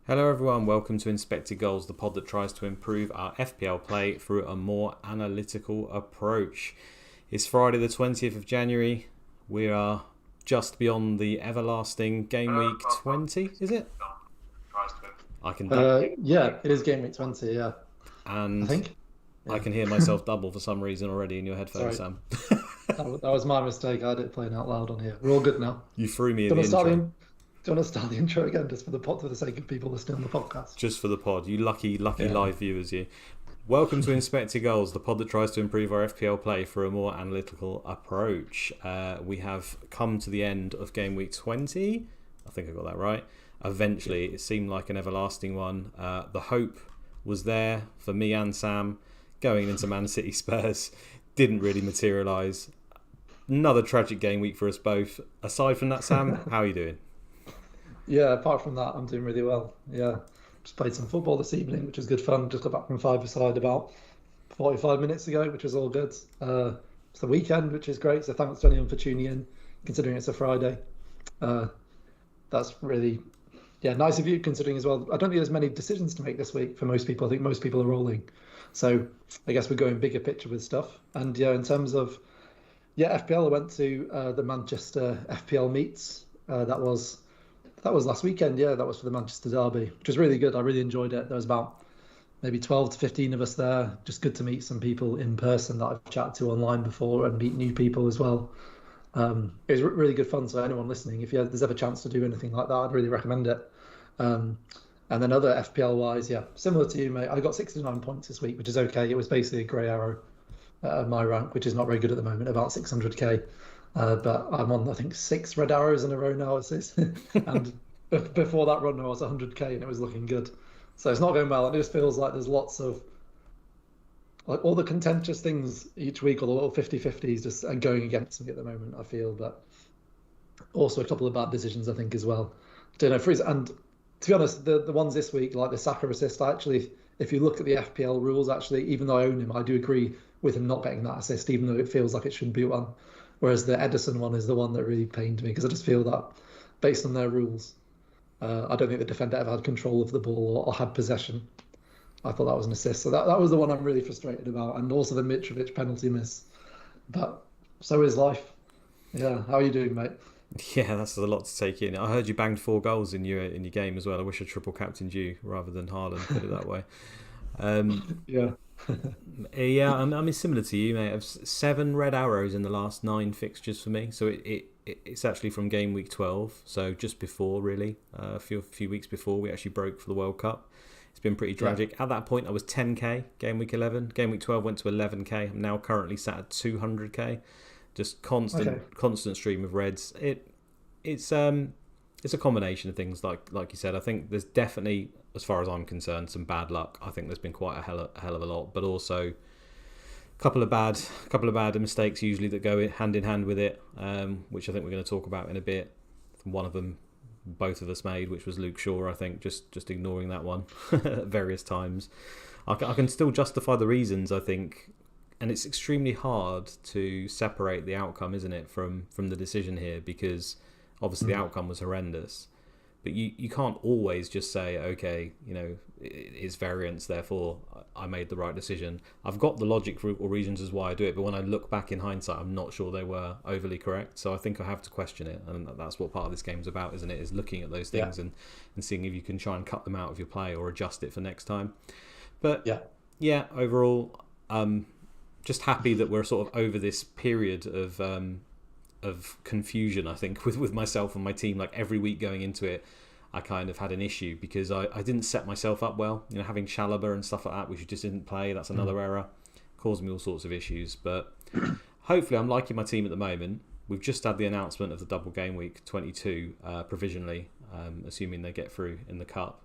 Hello everyone, welcome to Inspected Goals, the pod that tries to improve our FPL play through a more analytical approach. It's Friday the 20th of January. We are just beyond the everlasting game week 20, is it? I can Yeah, it is game week 20, yeah. and I think. I Yeah. can hear myself double for some reason already in your headphones, Sorry, Sam. that was my mistake. I had it playing out loud on here. We're all good now. You threw me in Do you the want to start intro. do you want to start the intro again, just for the sake of people listening on the podcast? Just for the pod, you lucky Yeah. live viewers, you. Welcome to Inspected Goals, the pod that tries to improve our FPL play for a more analytical approach. We have come to the end of game week 20. I think I got that right. Eventually, it seemed like an everlasting one. The hope was there for me and Sam going into Man City Spurs. Didn't really materialise. Another tragic game week for us both. Aside from that, Sam, how are you doing? Yeah, apart from that, I'm doing really well. Yeah. Just played some football this evening, which was good fun. Just got back from five-a-side about 45 minutes ago, which was all good. It's the weekend, which is great. So thanks to anyone for tuning in, considering it's a Friday. Uh, that's really, yeah, nice of you considering as well. I don't think there's many decisions to make this week for most people. I think most people are rolling. So I guess we're going bigger picture with stuff. And yeah, in terms of, yeah, FPL, I went to the Manchester FPL meets. That was last weekend. Yeah, that was for the Manchester Derby, which was really good. I really enjoyed it. There was about maybe 12 to 15 of us there. Just good to meet some people in person that I've chatted to online before and meet new people as well. It was really good fun. So anyone listening, if there's ever a chance to do anything like that, I'd really recommend it. Um, and then other FPL wise, yeah, similar to you, mate. I got 69 points this week, which is okay. It was basically a grey arrow my rank, which is not very good at the moment, about 600k. But I'm on, I think, 6 red arrows in a row now. And before that run, I was 100k and it was looking good. So it's not going well. It just feels like there's lots of, like, all the contentious things each week, or the little 50-50s just are going against me at the moment, I feel. But also a couple of bad decisions, I think, as well. Don't know, Freeze. And to be honest, the ones this week, like the Saka assist, actually, if you look at the FPL rules, actually, even though I own him, I do agree with him not getting that assist, even though it feels like it should be one. Whereas the Edison one is the one that really pained me, because I just feel that, based on their rules, I don't think the defender ever had control of the ball or had possession. I thought that was an assist. So that was the one I'm really frustrated about. And also the Mitrovic penalty miss. But so is life. Yeah. How are you doing, mate? Yeah, that's a lot to take in. I heard you banged 4 goals in your game as well. I wish I triple captained you rather than Haaland, put it that way. Yeah. Yeah, I mean, similar to you, mate. I've 7 red arrows in the last 9 fixtures for me. So it's actually from game week 12. So just before, really, a few weeks before we actually broke for the World Cup. It's been pretty tragic. At that point, I was 10k game week 11. Game week 12 went to 11k. I'm now currently sat at 200k. Just constant stream of reds. It's a combination of things, like you said. I think there's definitely, as far as I'm concerned, some bad luck. I think there's been quite a hell of a lot, but also a couple of bad mistakes usually that go hand in hand with it, which I think we're going to talk about in a bit. One of them, both of us made, which was Luke Shaw. I think just ignoring that one at various times. I can still justify the reasons, I think. And it's extremely hard to separate the outcome, isn't it, from the decision here, because obviously the outcome was horrendous. But you can't always just say, okay, it's variance, therefore I made the right decision. I've got the logic or reasons as why I do it, but when I look back in hindsight, I'm not sure they were overly correct. So I think I have to question it, and that's what part of this game's about, isn't it? Is looking at those things and seeing if you can try and cut them out of your play or adjust it for next time. But yeah, overall, just happy that we're sort of over this period of confusion, I think, with myself and my team. Like every week going into it, I kind of had an issue because I didn't set myself up well. Having Chalobah and stuff like that, which just didn't play, that's another error. Caused me all sorts of issues. But hopefully I'm liking my team at the moment. We've just had the announcement of the double game week 22 provisionally, assuming they get through in the Cup.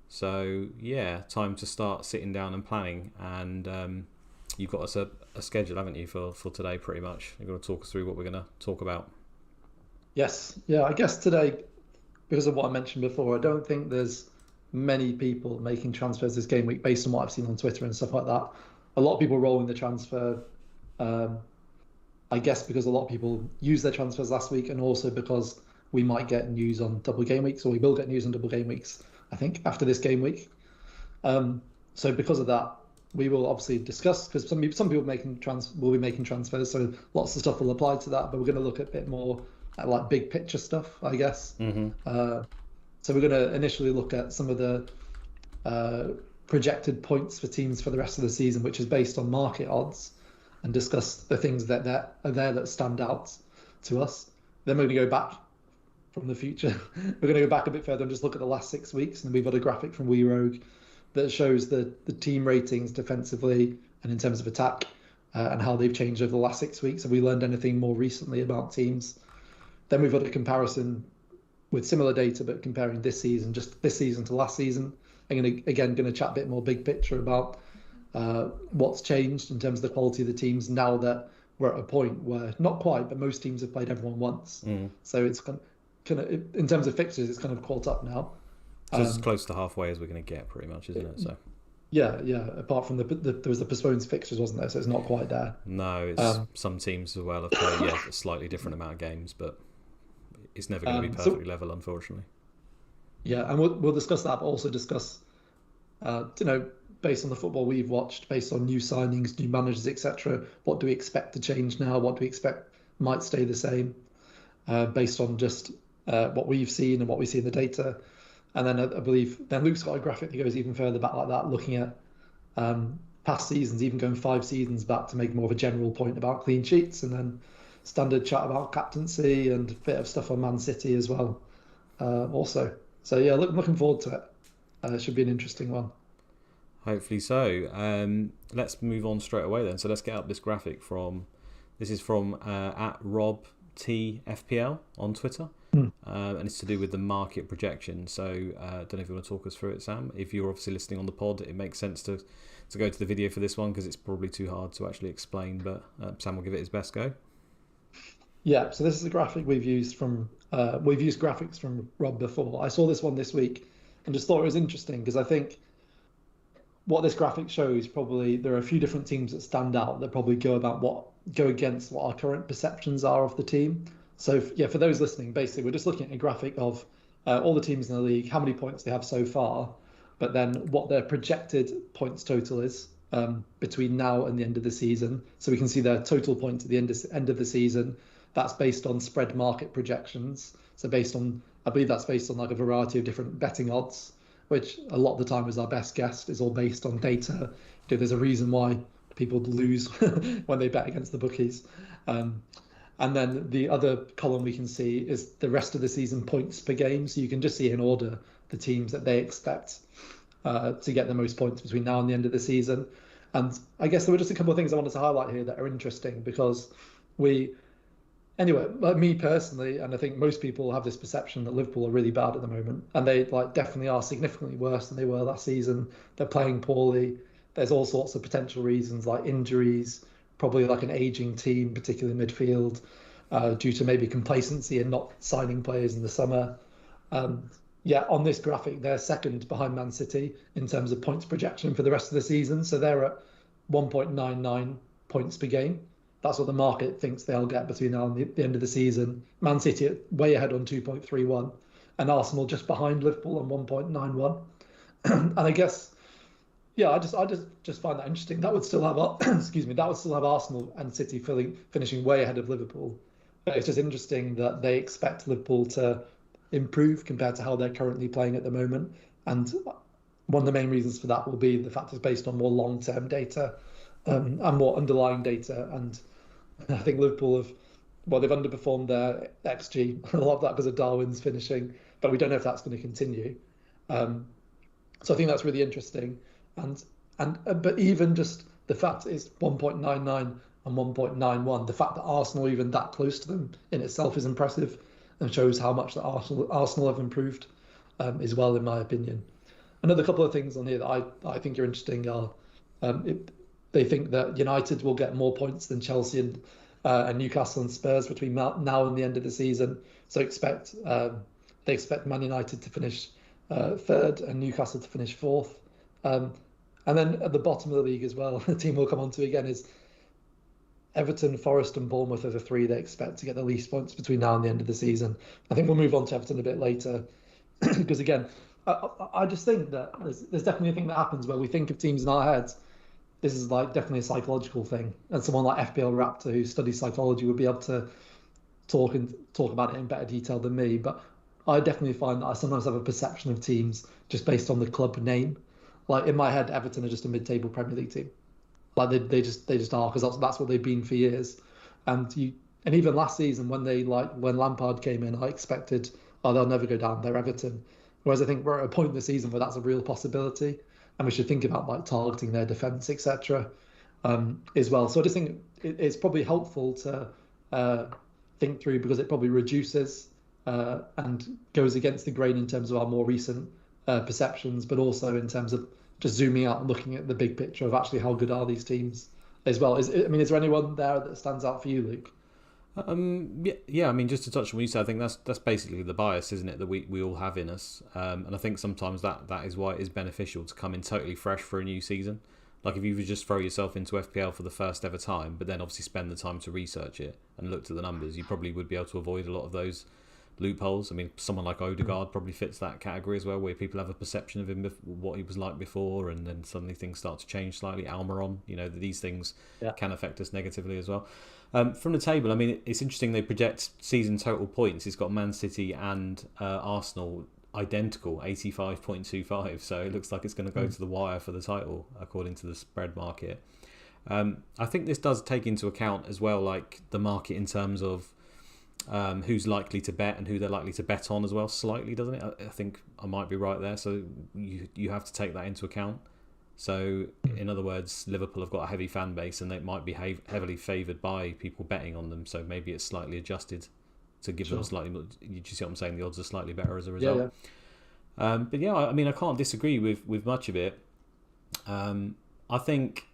So yeah, time to start sitting down and planning. And you've got us a schedule, haven't you, for today, pretty much? You're going to talk us through what we're going to talk about. Yes. Yeah. I guess today, because of what I mentioned before, I don't think there's many people making transfers this game week based on what I've seen on Twitter and stuff like that. A lot of people rolling the transfer. I guess because a lot of people used their transfers last week, and also because we might get news on double game weeks, or we will get news on double game weeks I think, after this game week. So because of that, we will obviously discuss, because some people will be making transfers, so lots of stuff will apply to that. But we're going to look at a bit more at like big picture stuff, I guess. So we're going to initially look at some of the projected points for teams for the rest of the season, which is based on market odds, and discuss the things that are there that stand out to us. Then we're going to go back from the future. We're going to go back a bit further and just look at the last 6 weeks. And we've got a graphic from WeRogue that shows the team ratings defensively and in terms of attack, and how they've changed over the last 6 weeks. Have we learned anything more recently about teams? Then we've got a comparison with similar data, but comparing this season to last season. I'm going to chat a bit more big picture about what's changed in terms of the quality of the teams now that we're at a point where, not quite, but most teams have played everyone once. So it's kind of, in terms of fixtures, it's kind of caught up now. So it's as close to halfway as we're going to get, pretty much, isn't it? So yeah. Apart from there was the postponed fixtures, wasn't there? So it's not quite there. No, it's some teams as well have played a slightly different amount of games, but it's never going to be perfectly level, unfortunately. Yeah, and we'll discuss that, but also discuss, based on the football we've watched, based on new signings, new managers, etc. What do we expect to change now? What do we expect might stay the same, based on just what we've seen and what we see in the data. And then I believe Luke's got a graphic that goes even further back like that, looking at past seasons, even going 5 seasons back to make more of a general point about clean sheets, and then standard chat about captaincy and a bit of stuff on Man City as well. Also, so yeah, looking forward to it. It should be an interesting one. Hopefully so. Let's move on straight away then. So let's get up this graphic this is from at RobTFPL on Twitter. And it's to do with the market projection. So I don't know if you want to talk us through it, Sam. If you're obviously listening on the pod, it makes sense to go to the video for this one, because it's probably too hard to actually explain, but Sam will give it his best go. Yeah, so this is a graphic we've used graphics from Rob before. I saw this one this week and just thought it was interesting, because I think what this graphic shows, probably there are a few different teams that stand out that probably go against what our current perceptions are of the team. So yeah, for those listening, basically we're just looking at a graphic of all the teams in the league, how many points they have so far, but then what their projected points total is between now and the end of the season. So we can see their total points at the end of the season. That's based on spread market projections. So I believe that's based on like a variety of different betting odds, which a lot of the time is our best guess, is all based on data. There's a reason why people lose when they bet against the bookies. And then the other column we can see is the rest of the season points per game. So you can just see in order the teams that they expect to get the most points between now and the end of the season. And I guess there were just a couple of things I wanted to highlight here that are interesting, because me personally, and I think most people have this perception that Liverpool are really bad at the moment, and they definitely are significantly worse than they were last season. They're playing poorly. There's all sorts of potential reasons, like injuries, probably like an aging team, particularly midfield, due to maybe complacency and not signing players in the summer. On this graphic, they're second behind Man City in terms of points projection for the rest of the season. So they're at 1.99 points per game. That's what the market thinks they'll get between now and the end of the season. Man City way ahead on 2.31, and Arsenal just behind Liverpool on 1.91. And I guess, I just find that interesting. That would still have Arsenal and City finishing way ahead of Liverpool. But it's just interesting that they expect Liverpool to improve compared to how they're currently playing at the moment. And one of the main reasons for that will be the fact it's based on more long-term data and more underlying data. And I think Liverpool they've underperformed their XG, a lot of that because of Darwin's finishing, but we don't know if that's going to continue. So I think that's really interesting. But even just the fact it's 1.99 and 1.91, the fact that Arsenal are even that close to them in itself is impressive, and shows how much that Arsenal have improved as well, in my opinion. Another couple of things on here that I think are interesting are they think that United will get more points than Chelsea and Newcastle and Spurs between now and the end of the season. So they expect Man United to finish third and Newcastle to finish fourth. And then at the bottom of the league as well, the team we'll come on to again is Everton, Forest and Bournemouth are the three they expect to get the least points between now and the end of the season. I think we'll move on to Everton a bit later because, again, I just think that there's definitely a thing that happens where we think of teams in our heads. This is like definitely a psychological thing, and someone like FPL Raptor who studies psychology would be able to talk about it in better detail than me. But I definitely find that I sometimes have a perception of teams just based on the club name. Like in my head, Everton are just a mid-table Premier League team. Like they just are because that's what they've been for years. And even last season when Lampard came in, I expected, oh, they'll never go down. They're Everton. Whereas I think we're at a point in the season where that's a real possibility, and we should think about like targeting their defence, etc. As well. So I just think it's probably helpful to uh, think through because it probably reduces and goes against the grain in terms of our more recent perceptions, but also in terms of just zooming out and looking at the big picture of actually how good are these teams as well. Is there anyone there that stands out for you, Luke? Yeah. I mean, just to touch on what you said, I think that's basically the bias, isn't it, that we all have in us. And I think sometimes that is why it is beneficial to come in totally fresh for a new season. Like if you would just throw yourself into FPL for the first ever time, but then obviously spend the time to research it and look at the numbers, you probably would be able to avoid a lot of those loopholes. I mean, someone like Odegaard probably fits that category as well, where people have a perception of him, what he was like before, and then suddenly things start to change slightly. Almiron, these things can affect us negatively as well. From the table, I mean, it's interesting. They project season total points. It's got Man City and Arsenal identical, 85.25. So it looks like it's going to go to the wire for the title, according to the spread market. I think this does take into account as well, like the market in terms of who's likely to bet and who they're likely to bet on as well, slightly, doesn't it? I think I might be right there. So you have to take that into account. So in other words, Liverpool have got a heavy fan base and they might be heavily favoured by people betting on them. So maybe it's slightly adjusted to give them slightly more. You see what I'm saying? The odds are slightly better as a result. But yeah, I mean, I can't disagree with much of it. I think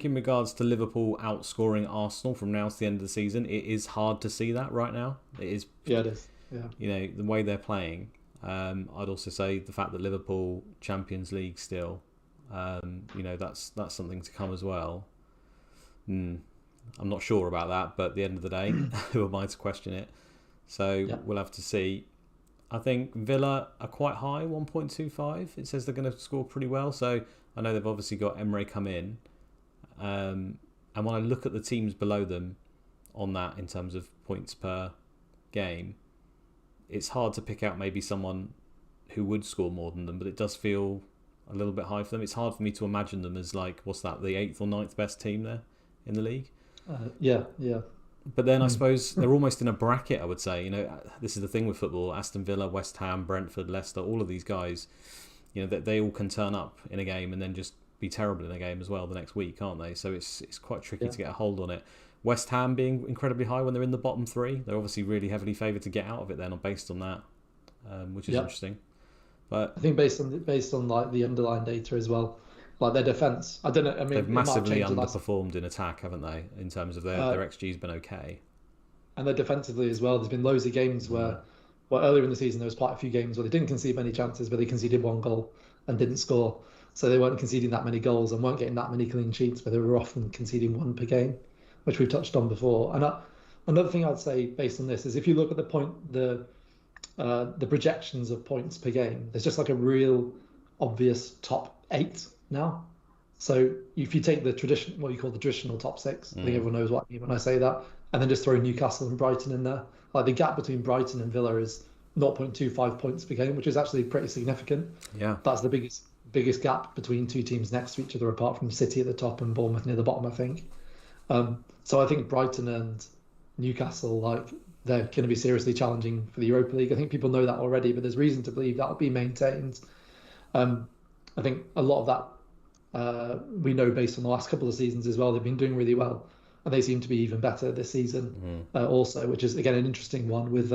in regards to Liverpool outscoring Arsenal from now to the end of the season, it is hard to see that right now. It is. Yeah, it is. Yeah. The way they're playing. I'd also say the fact that Liverpool Champions League still, that's something to come as well. I'm not sure about that, but at the end of the day, who am I to question it? So we'll have to see. I think Villa are quite high, 1.25. It says they're going to score pretty well. So I know they've obviously got Emre come in. And when I look at the teams below them on that in terms of points per game, it's hard to pick out maybe someone who would score more than them, but it does feel a little bit high for them. It's hard for me to imagine them as like, what's that, the 8th or 9th best team there in the league? Yeah. But then I suppose they're almost in a bracket, I would say. This is the thing with football. Aston Villa, West Ham, Brentford, Leicester, all of these guys, they all can turn up in a game and then just be terrible in a game as well the next week, aren't they? So it's quite tricky to get a hold on it. West Ham being incredibly high when they're in the bottom 3. They're obviously really heavily favoured to get out of it then, based on that, which is interesting. But I think based on like the underlying data as well, like their defence. I don't know. I mean, they've massively underperformed in attack, haven't they? In terms of their XG's been okay, and they're defensively as well. There's been loads of games where earlier in the season there was quite a few games where they didn't concede many chances, but they conceded 1 goal and didn't score. So they weren't conceding that many goals and weren't getting that many clean sheets, but they were often conceding 1 per game, which we've touched on before. And another thing I'd say based on this is if you look at the projections of points per game, there's just like a real obvious top 8 now. So if you take what you call the traditional top 6, I think everyone knows what I mean when I say that, and then just throw Newcastle and Brighton in there, like the gap between Brighton and Villa is 0.25 points per game, which is actually pretty significant. Yeah, that's the biggest gap between 2 teams next to each other, apart from City at the top and Bournemouth near the bottom, I think. So I think Brighton and Newcastle, like, they're going to be seriously challenging for the Europa League. I think people know that already, but there's reason to believe that will be maintained. I think a lot of that we know based on the last couple of seasons as well. They've been doing really well, and they seem to be even better this season also, which is, again, an interesting one with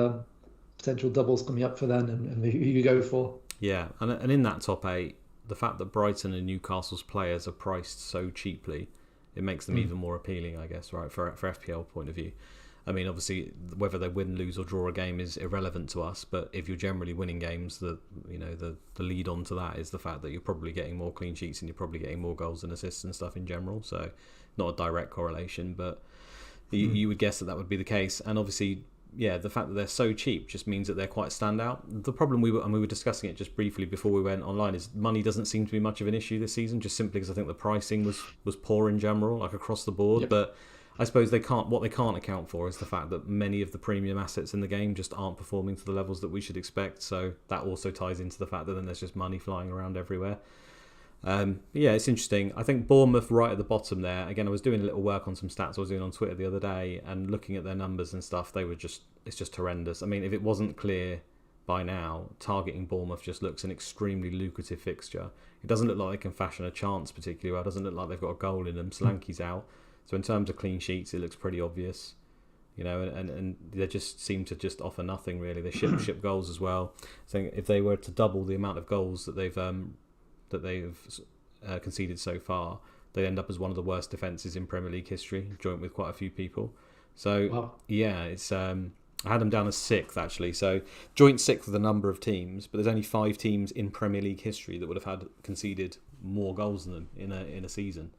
potential doubles coming up for them and who you go for. Yeah, and in that top 8, the fact that Brighton and Newcastle's players are priced so cheaply, it makes them even more appealing, I guess, right, for FPL point of view. I mean, obviously, whether they win, lose, or draw a game is irrelevant to us. But if you're generally winning games, the lead on to that is the fact that you're probably getting more clean sheets and you're probably getting more goals and assists and stuff in general. So, not a direct correlation, but you would guess that would be the case. And obviously, the fact that they're so cheap just means that they're quite standout. The problem we were discussing it just briefly before we went online is money doesn't seem to be much of an issue this season, just simply because I think the pricing was poor in general, like across the board. Yep. But I suppose they can't account for is the fact that many of the premium assets in the game just aren't performing to the levels that we should expect. So that also ties into the fact that then there's just money flying around everywhere. It's interesting. I think Bournemouth right at the bottom there. Again, I was doing a little work on some stats I was doing on Twitter the other day and looking at their numbers and stuff. It's just horrendous. I mean, if it wasn't clear by now, targeting Bournemouth just looks an extremely lucrative fixture. It doesn't look like they can fashion a chance particularly well. It doesn't look like they've got a goal in them. Solanke's out. So in terms of clean sheets, it looks pretty obvious. And they just seem to just offer nothing really. They ship goals as well. So if they were to double the amount of goals that they've conceded so far, they end up as one of the worst defences in Premier League history, joint with quite a few people. So wow. It's I had them down as 6th actually, so joint 6th with a number of teams, but there's only 5 teams in Premier League history that would have had conceded more goals than them in a season,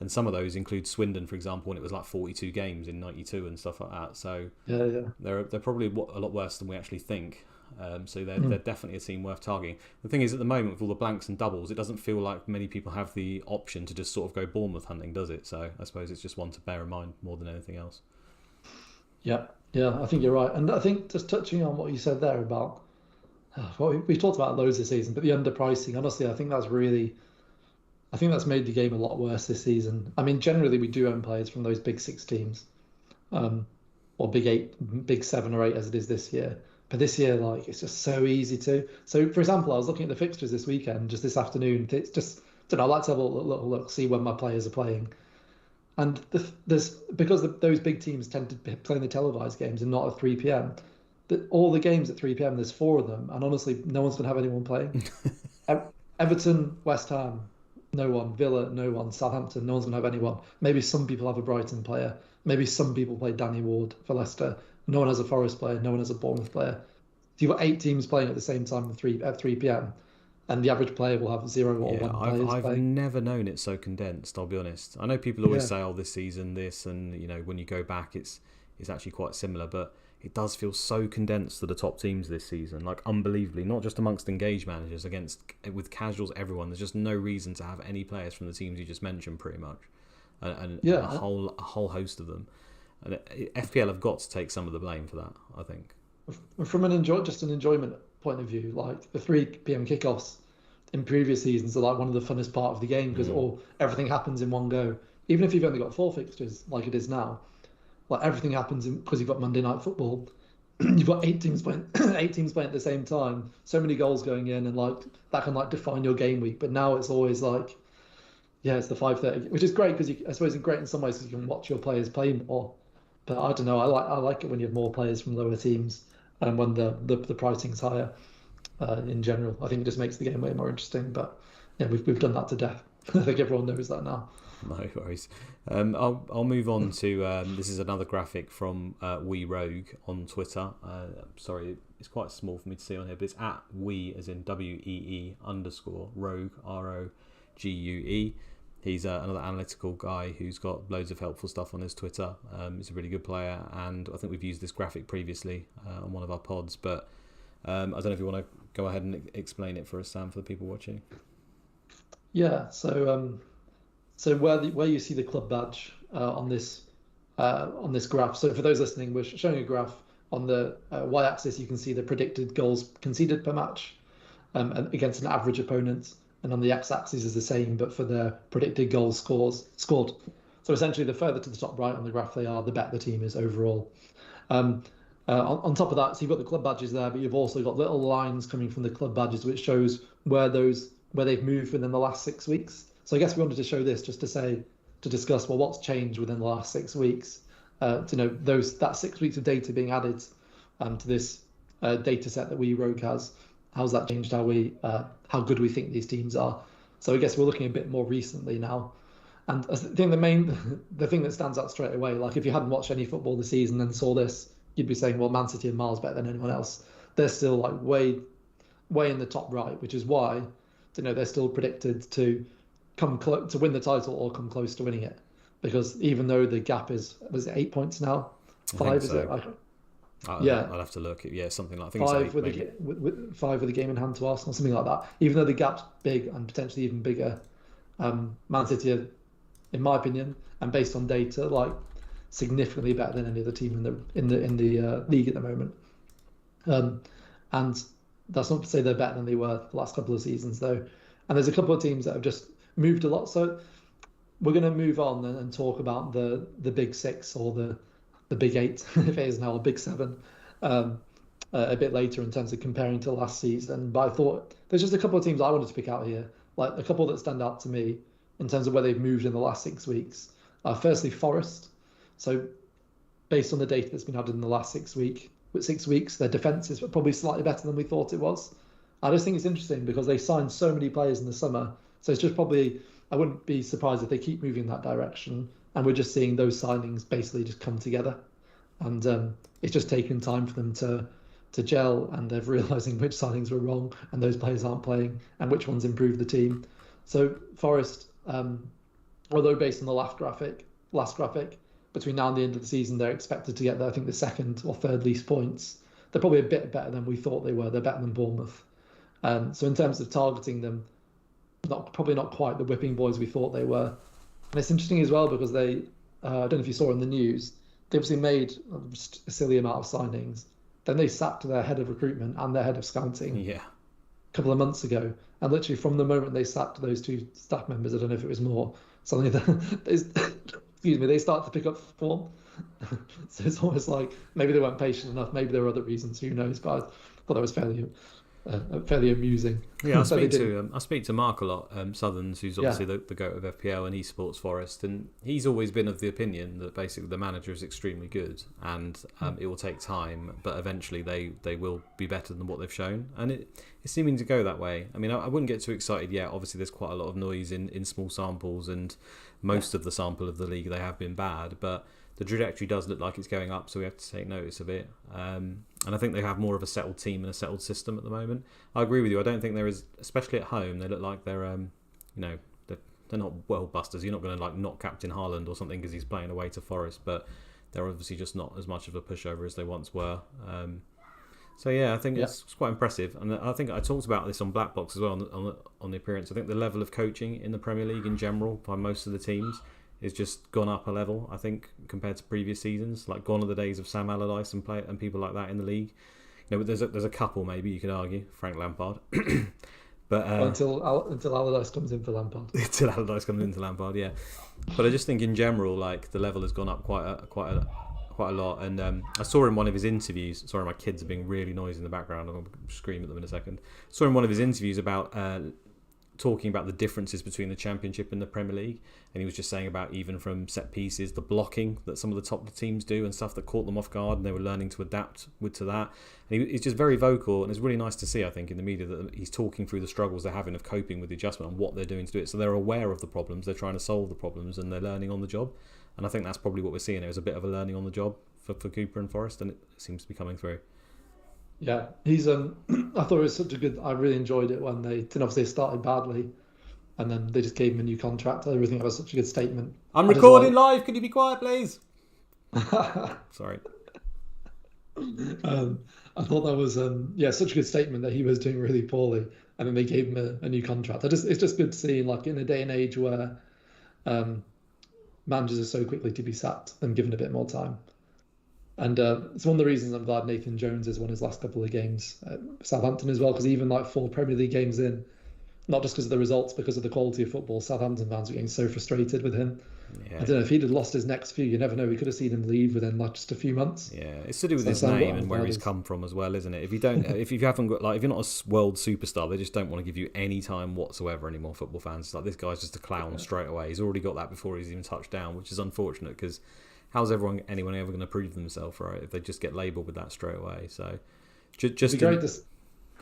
and some of those include Swindon, for example, when it was like 42 games in '92 and stuff like that. So they're probably a lot worse than we actually think. So they're definitely a team worth targeting. The thing is, at the moment, with all the blanks and doubles, it doesn't feel like many people have the option to just sort of go Bournemouth hunting, does it? So I suppose it's just one to bear in mind more than anything else. Yeah, I think you're right. And I think just touching on what you said there about, we've talked about loads this season, but the underpricing, honestly, I think that's made the game a lot worse this season. I mean, generally, we do own players from those big 6 teams, or big 8, big 7 or 8 as it is this year. But this year, like, it's just so easy to. So, for example, I was looking at the fixtures this weekend, just this afternoon. It's just, I like to have a little look, see when my players are playing. And those big teams tend to be playing the televised games and not at 3 p.m. All the games at 3 p.m, there's 4 of them. And honestly, no one's going to have anyone playing. Everton, West Ham, no one. Villa, no one. Southampton, no one's going to have anyone. Maybe some people have a Brighton player. Maybe some people play Danny Ward for Leicester. No one has a Forest player. No one has a Bournemouth player. So you've got 8 teams playing at the same time at 3 p.m. And the average player will have 0 or 1 players I've playing. never known it so condensed, I'll be honest. I know people always say, this season, this, and when you go back, it's actually quite similar, but it does feel so condensed to the top teams this season, like unbelievably, not just amongst engaged managers, with casuals, everyone. There's just no reason to have any players from the teams you just mentioned, pretty much, and a whole host of them. And FPL have got to take some of the blame for that, I think. From an enjoyment point of view, like the 3 p.m. kickoffs in previous seasons are like one of the funnest part of the game because everything happens in one go. Even if you've only got 4 fixtures like it is now, like everything happens because you've got Monday Night Football. You've got 8 teams playing, 8 teams playing at the same time. So many goals going in, and like that can like define your game week. But now it's always like, it's the 5:30, which is great because I suppose it's great in some ways because you can watch your players play more. But I don't know. I like it when you have more players from lower teams and when the pricing's higher. In general, I think it just makes the game way more interesting. But we've done that to death. I think everyone knows that now. No worries. I'll move on to this is another graphic from We Rogue on Twitter. Sorry, it's quite small for me to see on here, but it's at We as in WEE _ Rogue ROGUE. He's another analytical guy who's got loads of helpful stuff on his Twitter. He's a really good player, and I think we've used this graphic previously on one of our pods, but I don't know if you want to go ahead and explain it for us, Sam, for the people watching. Yeah, so where you see the club badge on this graph. So for those listening, we're showing a graph on the y-axis. You can see the predicted goals conceded per match against an average opponent. And on the x-axis is the same, but for their predicted goals scored. So essentially, the further to the top right on the graph they are, the better the team is overall. On top of that, so you've got the club badges there, but you've also got little lines coming from the club badges, which shows where they've moved within the last 6 weeks. So I guess we wanted to show this just to discuss what's changed within the last 6 weeks. That 6 weeks of data being added to this data set that We Rogue has. How's that changed how good we think these teams are? So I guess we're looking a bit more recently now. And I think the thing that stands out straight away, like if you hadn't watched any football this season and saw this, you'd be saying, well, Man City are miles better than anyone else. They're still like way in the top right, which is why they're still predicted to come to win the title or come close to winning it. Because even though the gap was it 8 points now? 5 is it? Yeah, I'll have to look. Yeah, something like I think it's five 8 with maybe. five with a game in hand to Arsenal, something like that. Even though the gap's big and potentially even bigger, Man City are, in my opinion, and based on data, like significantly better than any other team in the league at the moment. Um, and that's not to say they're better than they were the last couple of seasons, though. And there's a couple of teams that have just moved a lot. So we're going to move on and talk about the big six or the big eight, if it is now, a big seven, um, a bit later in terms of comparing to last season. But I thought there's just a couple of teams I wanted to pick out here, like a couple that stand out to me in terms of where they've moved in the last 6 weeks. Firstly, Forest. So based on the data that's been added in the last 6 weeks, their defence is probably slightly better than we thought it was. I just think it's interesting because they signed so many players in the summer. So it's just probably, I wouldn't be surprised if they keep moving in that direction. And we're just seeing those signings basically just come together. And it's just taken time for them to gel, and they're realising which signings were wrong and those players aren't playing and which ones improve the team. So Forest, although based on the last graphic, between now and the end of the season, they're expected to get, I think, the second or third least points. They're probably a bit better than we thought they were. They're better than Bournemouth. So in terms of targeting them, probably not quite the whipping boys we thought they were. And it's interesting as well because they, I don't know if you saw in the news, they obviously made just a silly amount of signings. Then they sacked their head of recruitment and their head of scouting Yeah. a couple of months ago. And literally from the moment they sacked those two staff members, I don't know if it was more, suddenly they start to pick up form. So it's almost like maybe they weren't patient enough. Maybe there were other reasons. Who knows? But I thought that was fairly amusing. Yeah, I speak to Mark a lot, Southerns, who's obviously the goat of FPL, and he supports Forest, and he's always been of the opinion that basically the manager is extremely good, and it will take time, but eventually they will be better than what they've shown, and it's seeming to go that way. I mean, I wouldn't get too excited yet. Obviously, there's quite a lot of noise in small samples, and most of the sample of the league they have been bad, but the trajectory does look like it's going up, so we have to take notice of it. And I think they have more of a settled team and a settled system at the moment. I agree with you. I don't think there is, especially at home, they look like they're, they're not world busters. You're not going to like knock Captain Haaland or something because he's playing away to Forest, but they're obviously just not as much of a pushover as they once were. So yeah, I think it's quite impressive, and I think I talked about this on Black Box as well on the appearance. I think the level of coaching in the Premier League in general by most of the teams is just gone up a level, I think, compared to previous seasons. Like, gone are the days of Sam Allardyce and people like that in the league. You know, there's a couple maybe you could argue, Frank Lampard, but until Allardyce comes in for Lampard. Until Allardyce comes into Lampard, yeah. But I just think in general, like, the level has gone up quite a lot. And I saw in one of his interviews. Sorry, my kids are being really noisy in the background. I'm going to scream at them in a second. Saw in one of his interviews about talking about the differences between the Championship and the Premier League, and he was just saying about even from set pieces, the blocking that some of the top teams do and stuff that caught them off guard, and they were learning to adapt to that. And he's just very vocal, and it's really nice to see, I think, in the media that he's talking through the struggles they're having of coping with the adjustment and what they're doing to do it. So they're aware of the problems, they're trying to solve the problems, and they're learning on the job. And I think that's probably what we're seeing. It was a bit of a learning on the job for Cooper and Forest, and it seems to be coming through. Yeah, he's I thought it was such a good. I really enjoyed it when they obviously started badly, and then they just gave him a new contract. I really think that was such a good statement. I'm recording live. Can you be quiet, please? Sorry. I thought that was such a good statement that he was doing really poorly, and then they gave him a new contract. It's just good to see, like, in a day and age where managers are so quickly to be sacked, them given a bit more time. And it's one of the reasons I'm glad Nathan Jones has won his last couple of games at Southampton as well, because even like 4 Premier League games in, not just because of the results, because of the quality of football, Southampton fans were getting so frustrated with him. Yeah. I don't know, if he'd have lost his next few, you never know, we could have seen him leave within like just a few months. Yeah, it's to do with his name and where he's come from as well, isn't it? If you don't, if you haven't got, like, if you're not a world superstar, they just don't want to give you any time whatsoever anymore. Football fans, it's like, this guy's just a clown straight away. He's already got that before he's even touched down, which is unfortunate, because how's anyone ever going to prove themselves, right, if they just get labelled with that straight away? So just go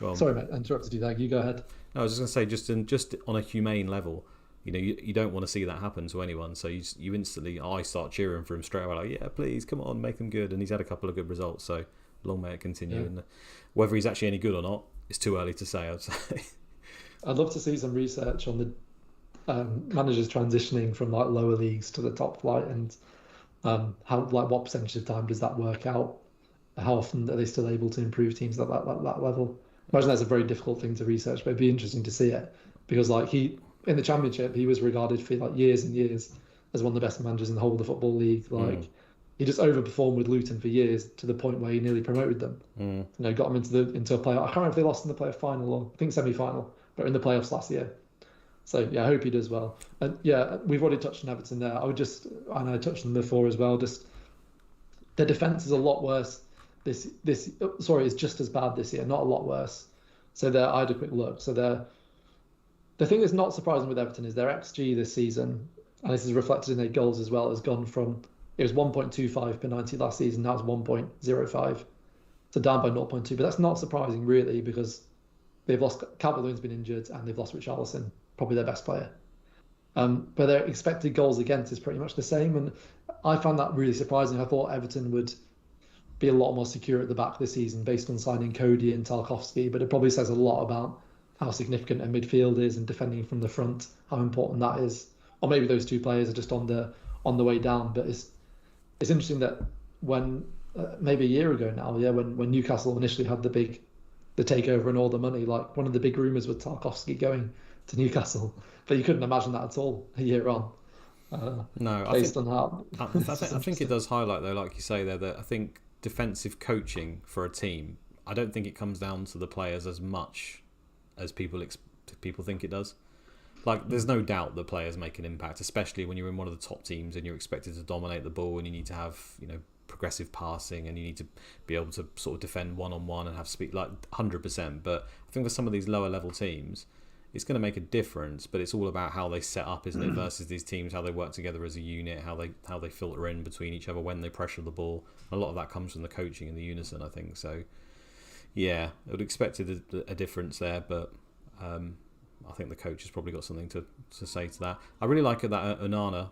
on. Sorry, mate, I interrupted you there. You go ahead. No, I was just going to say, just on a humane level, you know, you don't want to see that happen to anyone. So you instantly, I start cheering for him straight away, like, yeah, please, come on, make them good. And he's had a couple of good results, so long may it continue. Yeah. And whether he's actually any good or not, it's too early to say, I'd say. I'd love to see some research on the managers transitioning from like lower leagues to the top flight, and how, like, what percentage of time does that work out? how often are they still able to improve teams at that level? I imagine that's a very difficult thing to research, but it'd be interesting to see it because like he in the Championship he was regarded for like years and years as one of the best managers in the whole of the Football League. Mm, Like he just overperformed with Luton for years to the point where he nearly promoted them. mm, Got them into a playoff. I can't remember if they lost in the playoff final or I think semi-final, but in the playoffs last year. So yeah, I hope he does well. And yeah, we've already touched on Everton there. And I touched on them before as well. Just their defense is a lot worse. It's just as bad this year, not a lot worse. So I had a quick look. So the thing that's not surprising with Everton is their XG this season, and this is reflected in their goals as well, has gone from it was 1.25 per 90 last season, now it's 1.05. So down by 0.2. But that's not surprising really because they've lost Calvert-Lewin's been injured and they've lost Richarlison, probably their best player. But their expected goals against is pretty much the same, and I found that really surprising. I thought Everton would be a lot more secure at the back this season based on signing Cody and Tarkowski, but it probably says a lot about how significant a midfield is and defending from the front, how important that is. Or maybe those two players are just on the way down. But it's interesting that when maybe a year ago now, yeah, when Newcastle initially had the takeover and all the money, like one of the big rumours was Tarkowski going to Newcastle, but you couldn't imagine that at all a year on. no, Based on how, I think it does highlight though, like you say there, that I think defensive coaching for a team, I don't think it comes down to the players as much as people think it does. Like, there's no doubt that players make an impact, especially when you're in one of the top teams and you're expected to dominate the ball and you need to have, progressive passing and you need to be able to sort of defend one-on-one and have speed, like 100%. But I think for some of these lower level teams, it's going to make a difference, but it's all about how they set up, isn't it, versus these teams, how they work together as a unit, how they filter in between each other when they pressure the ball. A lot of that comes from the coaching and the unison, I think. So, yeah, I would expect a difference there, but I think the coach has probably got something to say to that. I really like that Onana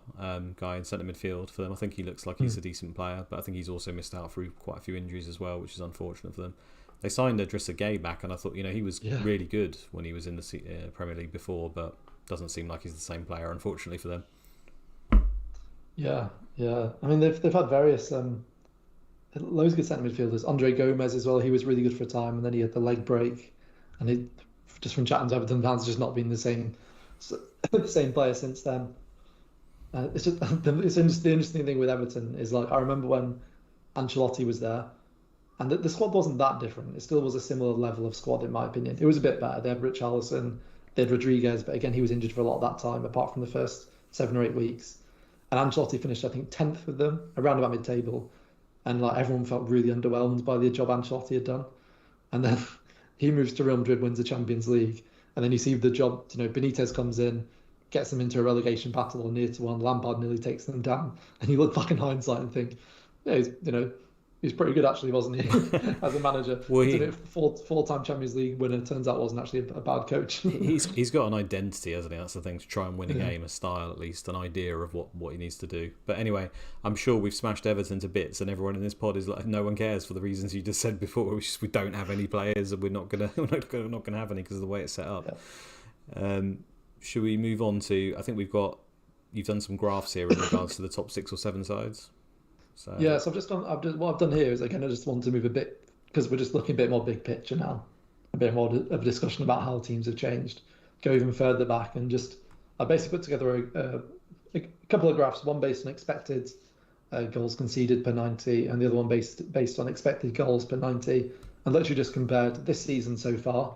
guy in centre midfield for them. I think he looks like he's a decent player, but I think he's also missed out through quite a few injuries as well, which is unfortunate for them. They signed Idrissa Gueye back, and I thought he was really good when he was in the Premier League before, but doesn't seem like he's the same player, unfortunately for them. yeah, yeah. I mean, they've had various loads of good centre midfielders. Andre Gomez as well. He was really good for a time, and then he had the leg break, and he just from chatting to Everton fans, just not been the same player since then. It's just the interesting thing with Everton is like I remember when Ancelotti was there, and the squad wasn't that different. It still was a similar level of squad in my opinion. It was a bit better. They had Richarlison, they had Rodriguez, but again he was injured for a lot of that time, apart from the first 7 or 8 weeks. And Ancelotti finished I think 10th with them, around about mid-table, and like everyone felt really underwhelmed by the job Ancelotti had done. And then he moves to Real Madrid, wins the Champions League, and then you see the job. Benitez comes in, gets them into a relegation battle or near to one. Lampard nearly takes them down, and you look back in hindsight and think, yeah, he's pretty good actually, wasn't he, as a manager? Well, four-time Champions League winner. Turns out wasn't actually a bad coach. he's got an identity, hasn't he? That's the thing, to try and win a game, a style at least, an idea of what he needs to do. But anyway, I'm sure we've smashed Everton to bits, and everyone in this pod is like, no one cares for the reasons you just said before. We don't have any players, and we're not gonna have any because of the way it's set up. Yeah. Should we move on to? I think you've done some graphs here in regards to the top 6 or 7 sides. So yeah, so what I've done here is again I just want to move a bit because we're just looking a bit more big picture now, a bit more of a discussion about how teams have changed. Go even further back and I basically put together a couple of graphs, one based on expected goals conceded per 90, and the other one based on expected goals per 90, and literally just compared this season so far,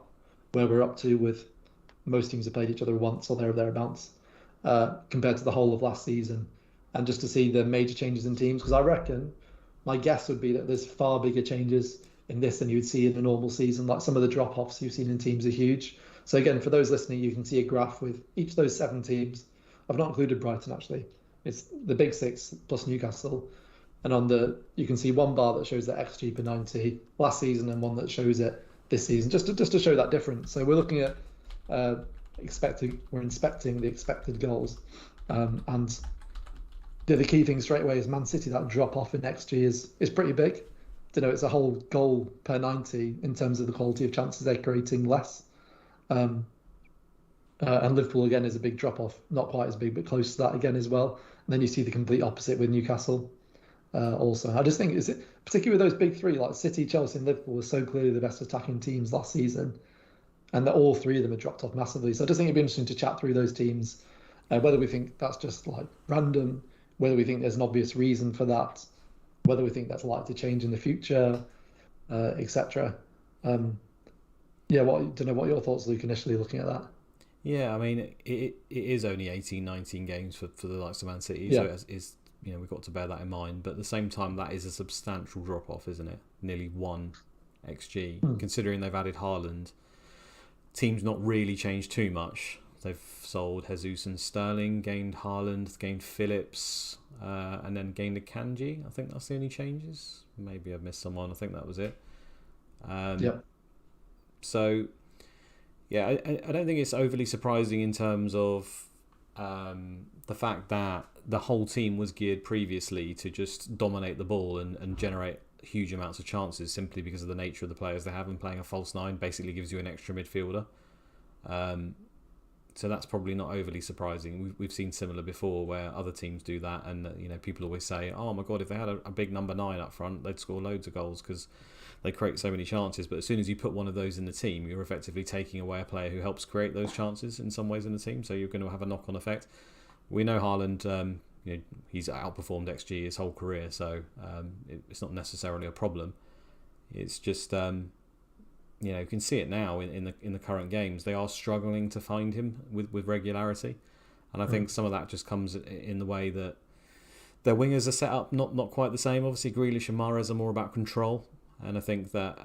where we're up to with most teams have played each other once or thereabouts, compared to the whole of last season. And just to see the major changes in teams, because I reckon my guess would be that there's far bigger changes in this than you would see in a normal season. Like some of the drop-offs you've seen in teams are huge. So again, for those listening, you can see a graph with each of those 7 teams. I've not included Brighton actually. It's the big 6 plus Newcastle. And you can see one bar that shows the XG per 90 last season and one that shows it this season, just to show that difference. So we're looking at we're inspecting the expected goals, and the key thing straight away is Man City. That drop off in XG is pretty big. It's a whole goal per 90 in terms of the quality of chances they're creating less. And Liverpool again is a big drop off, not quite as big, but close to that again as well. And then you see the complete opposite with Newcastle. Also, I just think is it particularly with those big three like City, Chelsea, and Liverpool were so clearly the best attacking teams last season, and that all three of them have dropped off massively. So I just think it'd be interesting to chat through those teams, whether we think that's just like random, whether we think there's an obvious reason for that, whether we think that's likely to change in the future, etc. Yeah, don't know what your thoughts, Luke, initially looking at that. Yeah, I mean, it is only 18, 19 games for the likes of Man City, Yeah. so it's we've got to bear that in mind. But at the same time, that is a substantial drop off, isn't it? Nearly 1 xG, considering they've added Haaland. Team's not really changed too much. They've sold Jesus and Sterling, gained Haaland, gained Phillips, and then gained Akanji. I think that's the only changes. Maybe I've missed someone. I think that was it. Yeah. So, yeah, I don't think it's overly surprising in terms of the fact that the whole team was geared previously to just dominate the ball and generate huge amounts of chances simply because of the nature of the players they have, and playing a false nine basically gives you an extra midfielder. So that's probably not overly surprising. We've seen similar before where other teams do that, and people always say, "Oh my God, if they had a big number 9 up front, they'd score loads of goals because they create so many chances." But as soon as you put one of those in the team, you're effectively taking away a player who helps create those chances in some ways in the team. So you're going to have a knock-on effect. We know Haaland, he's outperformed XG his whole career, so it's not necessarily a problem. It's just you can see it now in the current games. They are struggling to find him with regularity, and I think some of that just comes in the way that their wingers are set up not quite the same. Obviously, Grealish and Mahrez are more about control, and I think that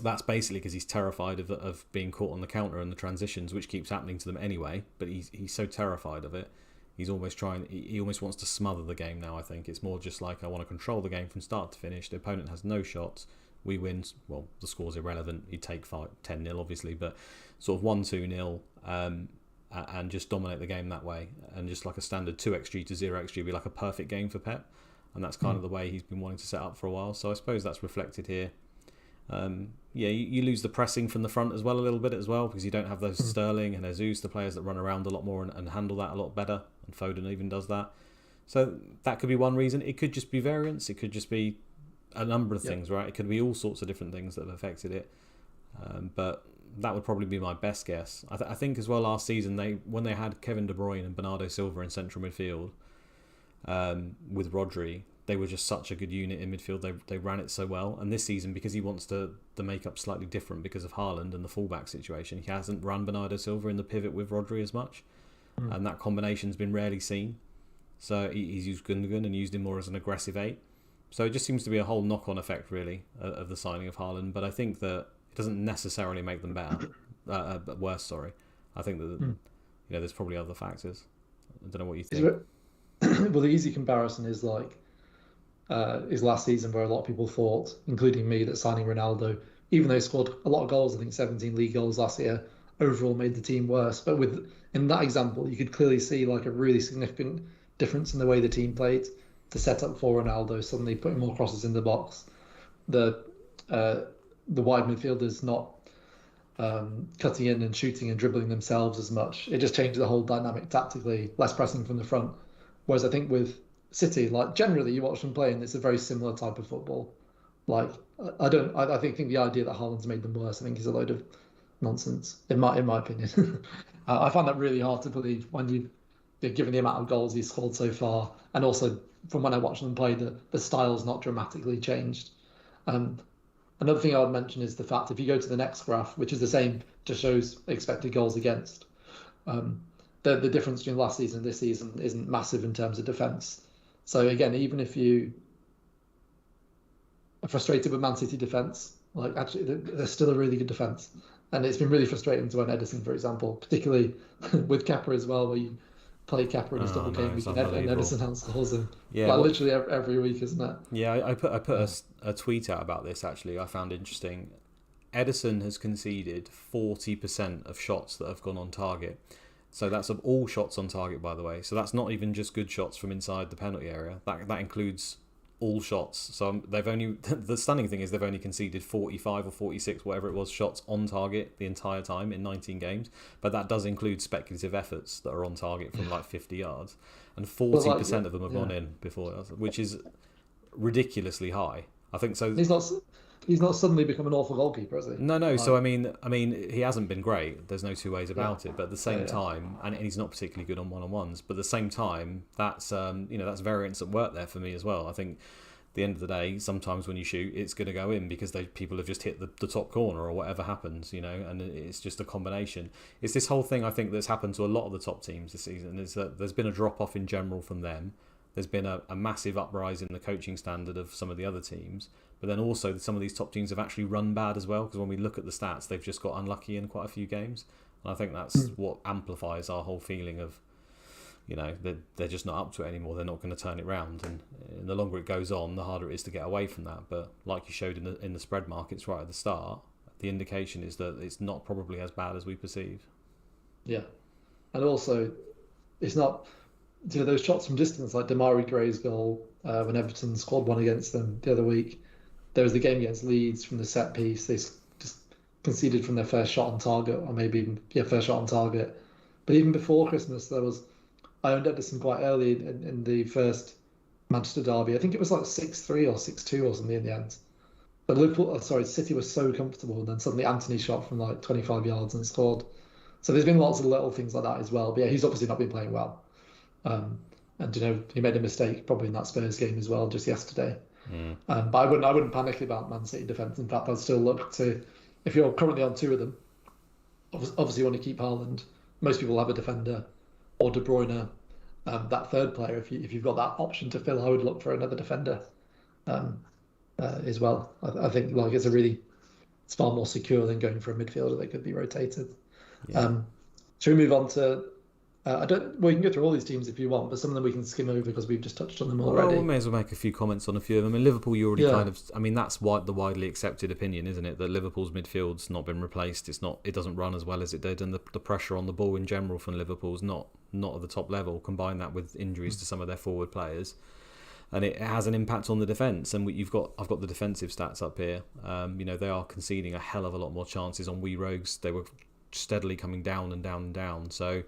that's basically because he's terrified of being caught on the counter and the transitions, which keeps happening to them anyway. But he's so terrified of it. He's almost he almost wants to smother the game now. I think it's more just like, I want to control the game from start to finish. The opponent has no shots. We win. Well, the score's irrelevant. You take 10-0, obviously, but sort of 1-2-0, and just dominate the game that way. And just like a standard 2xG to 0xG be like a perfect game for Pep. And that's kind of the way he's been wanting to set up for a while. So I suppose that's reflected here. You lose the pressing from the front as well a little bit as well, because you don't have those Sterling and Jesus, the players that run around a lot more and handle that a lot better. And Foden even does that. So that could be one reason. It could just be variance. It could just be a number of things, right? It could be all sorts of different things that have affected it. But that would probably be my best guess. I think as well last season, when they had Kevin De Bruyne and Bernardo Silva in central midfield with Rodri, they were just such a good unit in midfield. They ran it so well. And this season, because he wants the makeup slightly different because of Haaland and the fullback situation, he hasn't run Bernardo Silva in the pivot with Rodri as much. And that combination's been rarely seen. So he's used Gundogan and used him more as an aggressive 8. So it just seems to be a whole knock-on effect, really, of the signing of Haaland. But I think that it doesn't necessarily make them better, but worse. Sorry, I think that there's probably other factors. I don't know what you think. Well, the easy comparison is is last season, where a lot of people thought, including me, that signing Ronaldo, even though he scored a lot of goals, I think 17 league goals last year, overall made the team worse. But in that example, you could clearly see like a really significant difference in the way the team played to set up for Ronaldo, suddenly putting more crosses in the box. The wide midfielders not cutting in and shooting and dribbling themselves as much. It just changed the whole dynamic tactically, less pressing from the front. Whereas I think with City, like generally you watch them play and it's a very similar type of football. Like I think the idea that Haaland's made them worse, I think, is a load of nonsense in my opinion. I find that really hard to believe when given the amount of goals he's scored so far, and also from when I watch them play, the style's not dramatically changed. Another thing I would mention is the fact, if you go to the next graph, which is the same, just shows expected goals against, the difference between last season and this season isn't massive in terms of defence. So again, even if you are frustrated with Man City defence, like actually they're still a really good defence. And it's been really frustrating to own Edison, for example, particularly with Kepa as well, where you play Kepa in his double game week and Edison outscores him. Yeah, literally every week, isn't it? Yeah, I put a tweet out about this, actually. I found interesting. Edison has conceded 40% of shots that have gone on target. So that's of all shots on target, by the way. So that's not even just good shots from inside the penalty area. That includes all shots. So they've only the stunning thing is they've only conceded 45 or 46, whatever it was, shots on target the entire time in 19 games. But that does include speculative efforts that are on target from like 50 yards, and 40% of them have gone in before, which is ridiculously high. I think so. He's not suddenly become an awful goalkeeper, has he? No. Like, so I mean, he hasn't been great. There's no two ways about it. But at the same time, and he's not particularly good on one-on-ones. But at the same time, that's that's variance at work there for me as well. I think at the end of the day, sometimes when you shoot, it's going to go in because people have just hit the top corner or whatever happens, and it's just a combination. It's this whole thing I think that's happened to a lot of the top teams this season. Is that there's been a drop off in general from them. There's been a massive uprise in the coaching standard of some of the other teams. But then also some of these top teams have actually run bad as well, because when we look at the stats, they've just got unlucky in quite a few games. And I think that's what amplifies our whole feeling of, they're just not up to it anymore. They're not going to turn it round. And the longer it goes on, the harder it is to get away from that. But like you showed in the spread markets right at the start, the indication is that it's not probably as bad as we perceive. Yeah. And also, it's not... those shots from distance, like Damari Gray's goal when Everton scored one against them the other week. There was the game against Leeds from the set piece. They just conceded from their first shot on target, or maybe even first shot on target. But even before Christmas, I owned Everton quite early in the first Manchester derby. I think it was like 6-3 or 6-2 or something in the end. But City was so comfortable, and then suddenly Anthony shot from like 25 yards and scored. So there's been lots of little things like that as well. But yeah, he's obviously not been playing well. And he made a mistake probably in that Spurs game as well just yesterday. But I wouldn't panic about Man City defence. In fact, I'd still look to, if you're currently on two of them, obviously you want to keep Haaland. Most people have a defender or De Bruyne. That third player, if you've got that option to fill, I would look for another defender as well. I think it's far more secure than going for a midfielder that could be rotated. Should we move on to? We can go through all these teams if you want, but some of them we can skim over because we've just touched on them already. Well, we may as well make a few comments on a few of them. In Liverpool, you already that's the widely accepted opinion, isn't it? That Liverpool's midfield's not been replaced. It doesn't run as well as it did, and the pressure on the ball in general from Liverpool's not at the top level. Combine that with injuries to some of their forward players, and it has an impact on the defence. And I've got the defensive stats up here. They are conceding a hell of a lot more chances on Wee Rogues. They were steadily coming down and down and down. So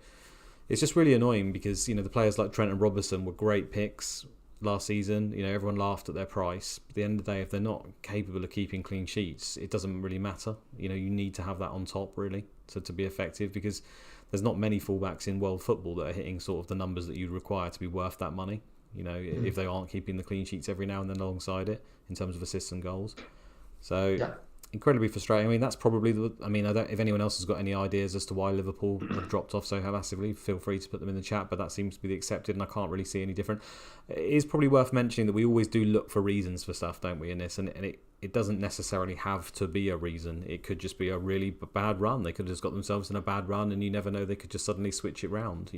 it's just really annoying because, the players like Trent and Robertson were great picks last season. Everyone laughed at their price. But at the end of the day, if they're not capable of keeping clean sheets, it doesn't really matter. You need to have that on top, really, to be effective, because there's not many fullbacks in world football that are hitting sort of the numbers that you'd require to be worth that money, if they aren't keeping the clean sheets every now and then alongside it in terms of assists and goals. So... yeah. Incredibly frustrating. I mean, that's probably if anyone else has got any ideas as to why Liverpool have dropped off so massively, feel free to put them in the chat, but that seems to be the accepted, and I can't really see any different. It is probably worth mentioning that we always do look for reasons for stuff, don't we, in this, and it doesn't necessarily have to be a reason. It could just be a really bad run. They could have just got themselves in a bad run, and you never know, they could just suddenly switch it round.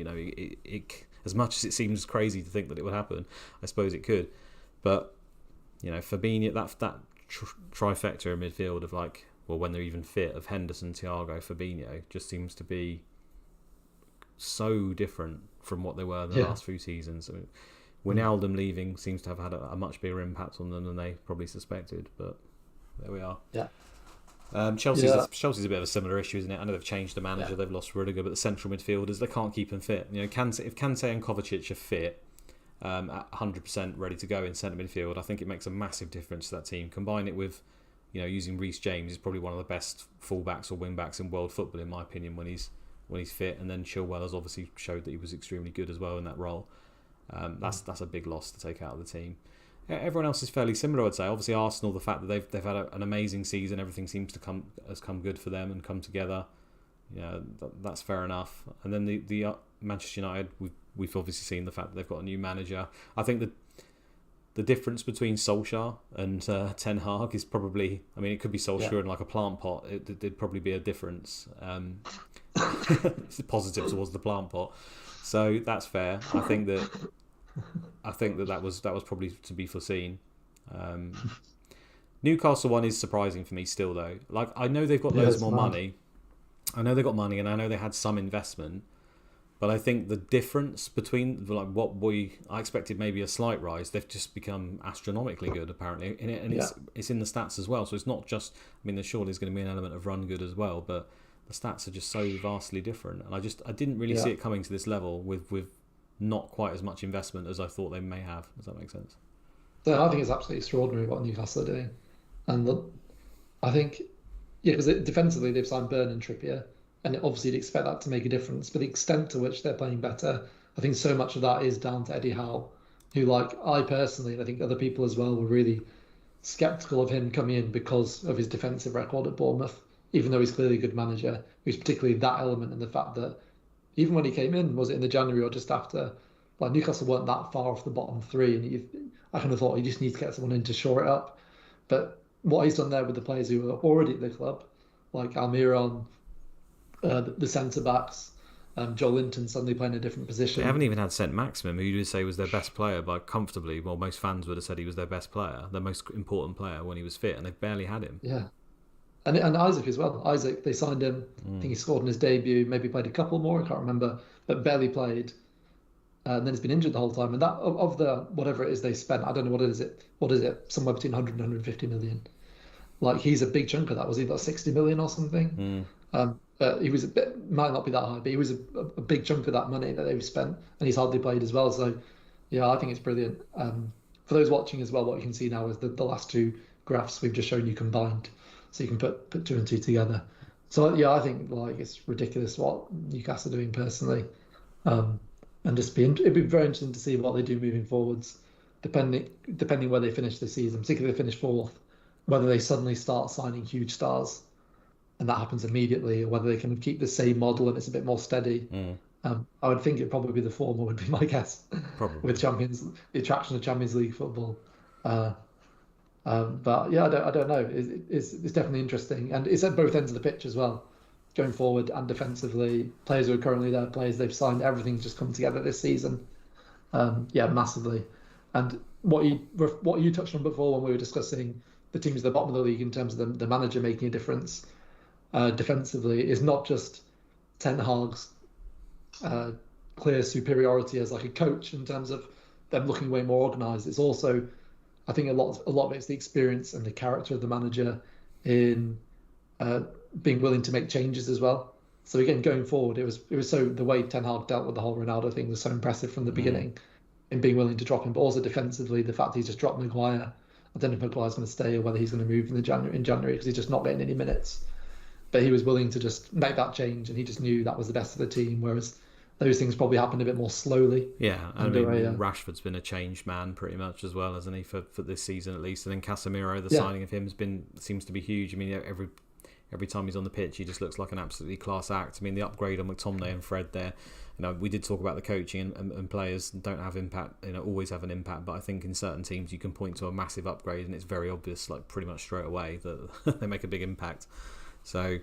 As much as it seems crazy to think that it would happen, I suppose it could. But, Fabinho, that trifecta in midfield of when they're even fit, of Henderson, Thiago, Fabinho, just seems to be so different from what they were in the last few seasons. I mean, Wijnaldum leaving seems to have had a much bigger impact on them than they probably suspected, but there we are. Chelsea's a bit of a similar issue, isn't it? I know they've changed the manager, they've lost Rudiger, but the central midfielders, they can't keep them fit. If Kante and Kovacic are fit, at 100% ready to go in centre midfield, I think it makes a massive difference to that team. Combine it with, using Reece James, is probably one of the best fullbacks or wingbacks in world football, in my opinion, when he's fit. And then Chilwell has obviously showed that he was extremely good as well in that role. That's a big loss to take out of the team. Everyone else is fairly similar, I'd say. Obviously, Arsenal, the fact that they've had an amazing season, everything seems to has come good for them and come together. That's fair enough. And then the Manchester United, we've obviously seen the fact that they've got a new manager. I think that the difference between Solskjaer and Ten Hag is probably... I mean, it could be Solskjaer in like a plant pot. There'd probably be a difference. It's positive towards the plant pot. So that's fair. I think that was probably to be foreseen. Newcastle one is surprising for me still, though. I know they've got loads more money. I know they've got money, and I know they had some investment. But I think the difference between like what I expected maybe a slight rise, they've just become astronomically good apparently, and it's in the stats as well. So it's not just, I mean, there surely is going to be an element of run good as well, but the stats are just so vastly different, and I didn't really see it coming to this level with not quite as much investment as I thought they may have. Does that make sense? So I think it's absolutely extraordinary what Newcastle are doing, and I think because defensively they've signed Burn and Trippier. And obviously you'd expect that to make a difference. But the extent to which they're playing better, I think so much of that is down to Eddie Howe, who, like, I personally, and I think other people as well, were really sceptical of him coming in because of his defensive record at Bournemouth, even though he's clearly a good manager. He's particularly that element, and the fact that even when he came in, was it in the January or just after, like, Newcastle weren't that far off the bottom three, and I kind of thought you just need to get someone in to shore it up. But what he's done there with the players who were already at the club, like Almiron, the centre backs, Joel Linton suddenly playing a different position. They haven't even had St Maximum, who you would say was their best player, but comfortably, well, most fans would have said he was their best player, their most important player when he was fit, and they've barely had him. Yeah, and Isaac as well. Isaac, they signed him. I think he scored in his debut, maybe played a couple more, I can't remember, but barely played. And then he's been injured the whole time. And that of the whatever it is they spent, I don't know what is it, somewhere between 100 and 150 million. Like, he's a big chunk of that. Was he like 60 million or something? He was might not be that high, but he was a big chunk of that money that they've spent, and he's hardly played as well. So, yeah, I think it's brilliant. For those watching as well, what you can see now is the last two graphs we've just shown you combined, so you can put two and two together. So, yeah, I think like it's ridiculous what Newcastle are doing personally, and it'd be very interesting to see what they do moving forwards, depending where they finish this season, particularly if they finish fourth, whether they suddenly start signing huge stars and that happens immediately, or whether they can keep the same model and it's a bit more steady. I would think it'd probably be the former, would be my guess. Probably. With the attraction of Champions League football. But yeah, I don't know. It's definitely interesting, and it's at both ends of the pitch as well, going forward and defensively. Players who are currently there, players they've signed, everything's just come together this season. Yeah, massively. And what you touched on before when we were discussing the teams at the bottom of the league in terms of the manager making a difference. Defensively is not just Ten Hag's clear superiority as like a coach in terms of them looking way more organised. It's also, I think, a lot of it's the experience and the character of the manager in being willing to make changes as well. So again, going forward, it was so the way Ten Hag dealt with the whole Ronaldo thing was so impressive from the beginning, in being willing to drop him, but also defensively, the fact he's just dropped Maguire. I don't know if Maguire's going to stay or whether he's going to move in January because he's just not getting any minutes. But he was willing to just make that change, and he just knew that was the best of the team, whereas those things probably happened a bit more slowly. Yeah, I mean, Rashford's been a changed man pretty much as well, hasn't he, for this season at least. And then Casemiro, the signing of him seems to be huge. I mean, every time he's on the pitch, he just looks like an absolutely class act. I mean, the upgrade on McTominay and Fred there, we did talk about the coaching and players don't have impact, always have an impact, but I think in certain teams you can point to a massive upgrade and it's very obvious, like pretty much straight away, that they make a big impact. So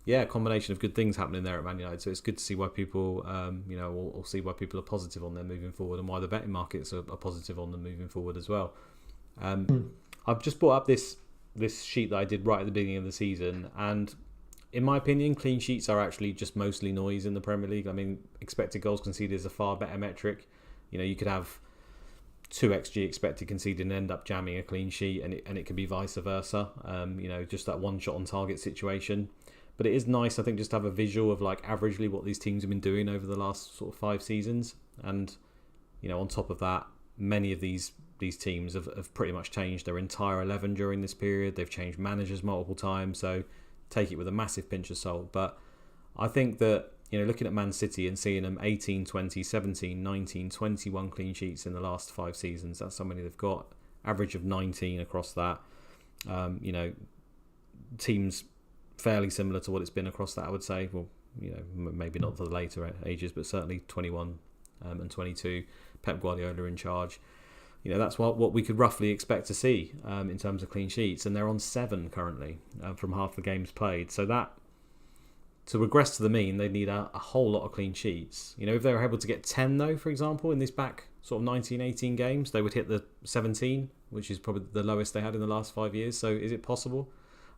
yeah, a combination of good things happening there at Man United. So it's good to see why people, or see why people are positive on them moving forward, and why the betting markets are positive on them moving forward as well. I've just brought up this sheet that I did right at the beginning of the season, and in my opinion, clean sheets are actually just mostly noise in the Premier League. I mean, expected goals conceded is a far better metric. You could have 2xG expected conceded and end up jamming a clean sheet, and it could be vice versa. Just that one shot on target situation. But it is nice, I think, just to have a visual of like averagely what these teams have been doing over the last sort of 5 seasons. And on top of that, many of these teams have pretty much changed their entire 11 during this period. They've changed managers multiple times, so take it with a massive pinch of salt. But I think that looking at Man City and seeing them 18, 20, 17, 19, 21 clean sheets in the last 5 seasons, that's how many they've got. Average of 19 across that. Teams fairly similar to what it's been across that, I would say. Well, maybe not for the later ages, but certainly 21 and 22. Pep Guardiola in charge. That's what we could roughly expect to see in terms of clean sheets. And they're on 7 currently from half the games played. So that, to regress to the mean, they need a whole lot of clean sheets. If they were able to get 10, though, for example, in this back sort of 19, 18 games, they would hit the 17, which is probably the lowest they had in the last 5 years. So is it possible?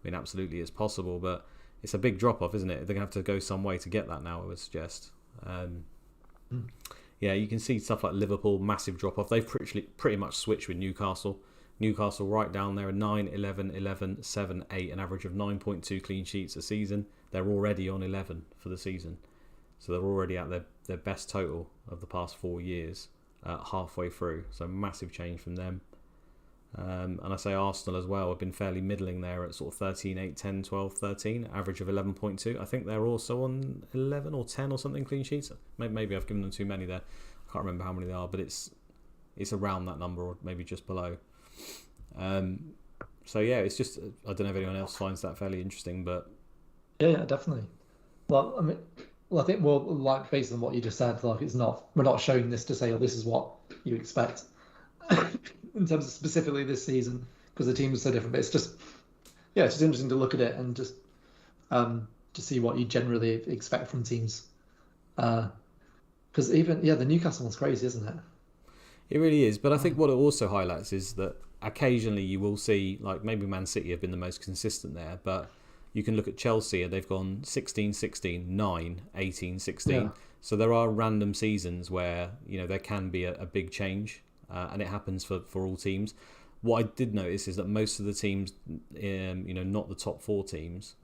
I mean, absolutely it's possible, but it's a big drop-off, isn't it? They're going to have to go some way to get that now, I would suggest. Yeah, you can see stuff like Liverpool, massive drop off. They've pretty much switched with Newcastle. Newcastle right down there, 9, 11, 11, 7, 8, an average of 9.2 clean sheets a season. They're already on 11 for the season. So they're already at their best total of the past 4 years, halfway through. So massive change from them. And I say Arsenal as well have been fairly middling there at sort of 13, 8, 10, 12, 13, average of 11.2. I think they're also on 11 or 10 or something clean sheets. Maybe I've given them too many there. I can't remember how many they are, but it's around that number or maybe just below. So yeah, it's just, I don't know if anyone else finds that fairly interesting, but Yeah, definitely. Well, I mean, I think like based on what you just said, like we're not showing this to say, oh, this is what you expect in terms of specifically this season because the teams are so different. But it's just, yeah, it's just interesting to look at it and just to see what you generally expect from teams. Because even the Newcastle one's crazy, isn't it? it really is. But I think what it also highlights is that occasionally you will see, like maybe Man City have been the most consistent there, but you can look at Chelsea and they've gone 16, 16, 9, 18, 16. Yeah. So there are random seasons where there can be a big change, and it happens for all teams. What I did notice is that most of the teams, not the top 4 teams,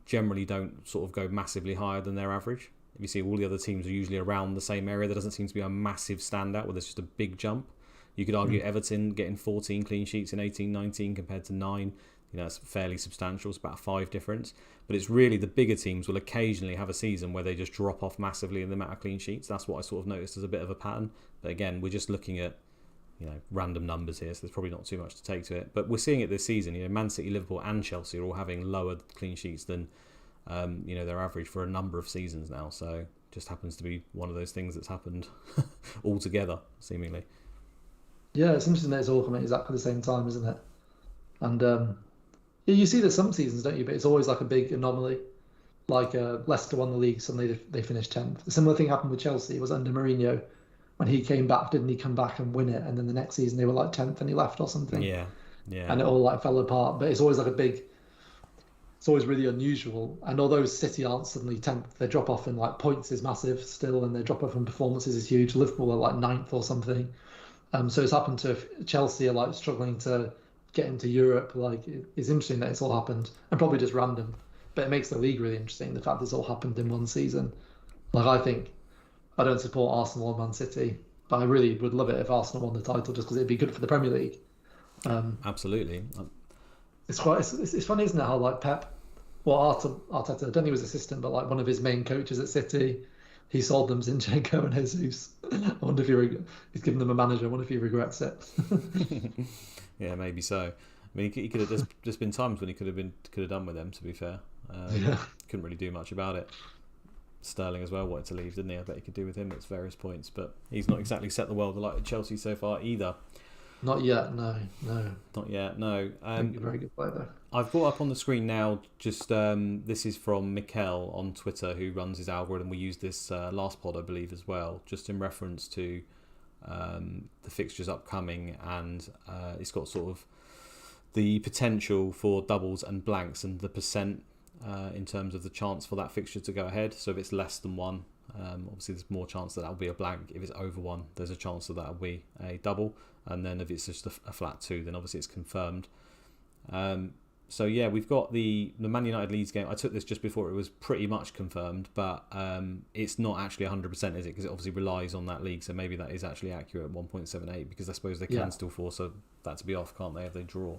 generally don't sort of go massively higher than their average. If you see, all the other teams are usually around the same area. There doesn't seem to be a massive standout where there's just a big jump. You could argue Everton getting 14 clean sheets in 18-19 compared to 9. It's fairly substantial. It's about a 5 difference. But it's really the bigger teams will occasionally have a season where they just drop off massively in the amount of clean sheets. That's what I sort of noticed as a bit of a pattern. But again, we're just looking at random numbers here, so there's probably not too much to take to it. But we're seeing it this season. Man City, Liverpool and Chelsea are all having lower clean sheets than their average for a number of seasons now. So just happens to be one of those things that's happened all together, seemingly. Yeah, it's interesting that it's all coming exactly the same time, isn't it? And you see that some seasons, don't you? But it's always like a big anomaly. Like Leicester won the league, suddenly they finished 10th. A similar thing happened with Chelsea. It was under Mourinho. When he came back, didn't he come back and win it? And then the next season they were like 10th and he left or something. Yeah. And it all like fell apart. But it's always like it's always really unusual. And although City aren't suddenly 10th, their drop off in like points is massive still, and their drop off in performances is huge. Liverpool are like 9th or something. So it's happened to Chelsea are like struggling to get into Europe. Like it's interesting that it's all happened and probably just random, but it makes the league really interesting. The fact this all happened in one season. Like I don't support Arsenal or Man City, but I really would love it if Arsenal won the title just because it'd be good for the Premier League. Absolutely. It's funny, isn't it? How like Pep, Arteta, I don't think he was assistant, but like one of his main coaches at City. He sold them Zinchenko and Jesus. I wonder if he's given them a manager. I wonder if he regrets it. Yeah, maybe so. I mean, he could have just been times when he could have done with them. To be fair, couldn't really do much about it. Sterling as well wanted to leave, didn't he? I bet he could do with him at various points, but he's not exactly set the world alight at Chelsea so far either. Not yet, no. Not yet, no. Very good player though. I've brought up on the screen now, just this is from Mikel on Twitter, who runs his algorithm. We used this last pod, I believe, as well, just in reference to the fixtures upcoming, and it's got sort of the potential for doubles and blanks and the percent in terms of the chance for that fixture to go ahead. So if it's less than 1, obviously there's more chance that that'll be a blank. If it's over 1, there's a chance that that'll be a double, and then if it's just a flat 2, then obviously it's confirmed. So yeah, we've got the Man United Leeds game. I took this just before it was pretty much confirmed, but it's not actually 100%, is it? Because it obviously relies on that league, so maybe that is actually accurate at 1.78, because I suppose they can still force that to be off, can't they, if they draw?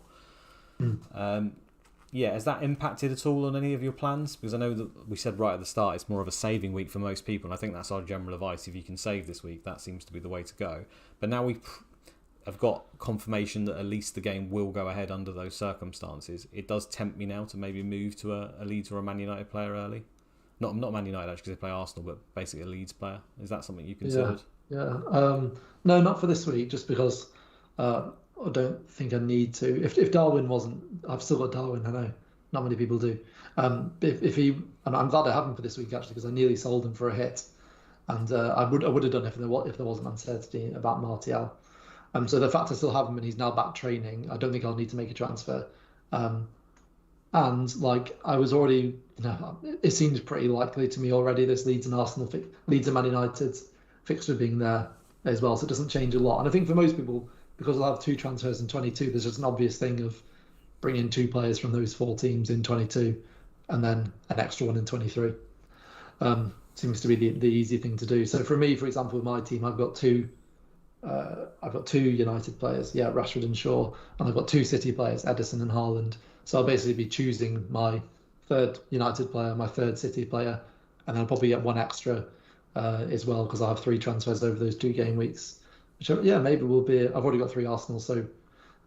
Yeah, has that impacted at all on any of your plans? Because I know that we said right at the start it's more of a saving week for most people, and I think that's our general advice. If you can save this week, that seems to be the way to go. But now I've got confirmation that at least the game will go ahead under those circumstances. It does tempt me now to maybe move to a Leeds or a Man United player early. Not Man United actually, because they play Arsenal, but basically a Leeds player. Is that something you considered? Yeah. No, not for this week, just because I don't think I need to. If Darwin wasn't, I've still got Darwin. I know not many people do. If he, and I'm glad I haven't for this week actually, because I nearly sold him for a hit, and I would have done if there wasn't uncertainty about Martial. So the fact I still have him and he's now back training, I don't think I'll need to make a transfer. And like I was already, it seems pretty likely to me already this Leeds and Man United fixture being there as well. So it doesn't change a lot. And I think for most people, because they'll have two transfers in 22, there's just an obvious thing of bringing two players from those four teams in 22 and then an extra one in 23. Seems to be the easy thing to do. So for me, for example, with my team, I've got two United players, yeah, Rashford and Shaw, and I've got two City players, Edison and Haaland. So I'll basically be choosing my third United player, my third City player, and then I'll probably get one extra as well because I have three transfers over those 2 game weeks. Which, yeah, maybe will be. I've already got three Arsenal, so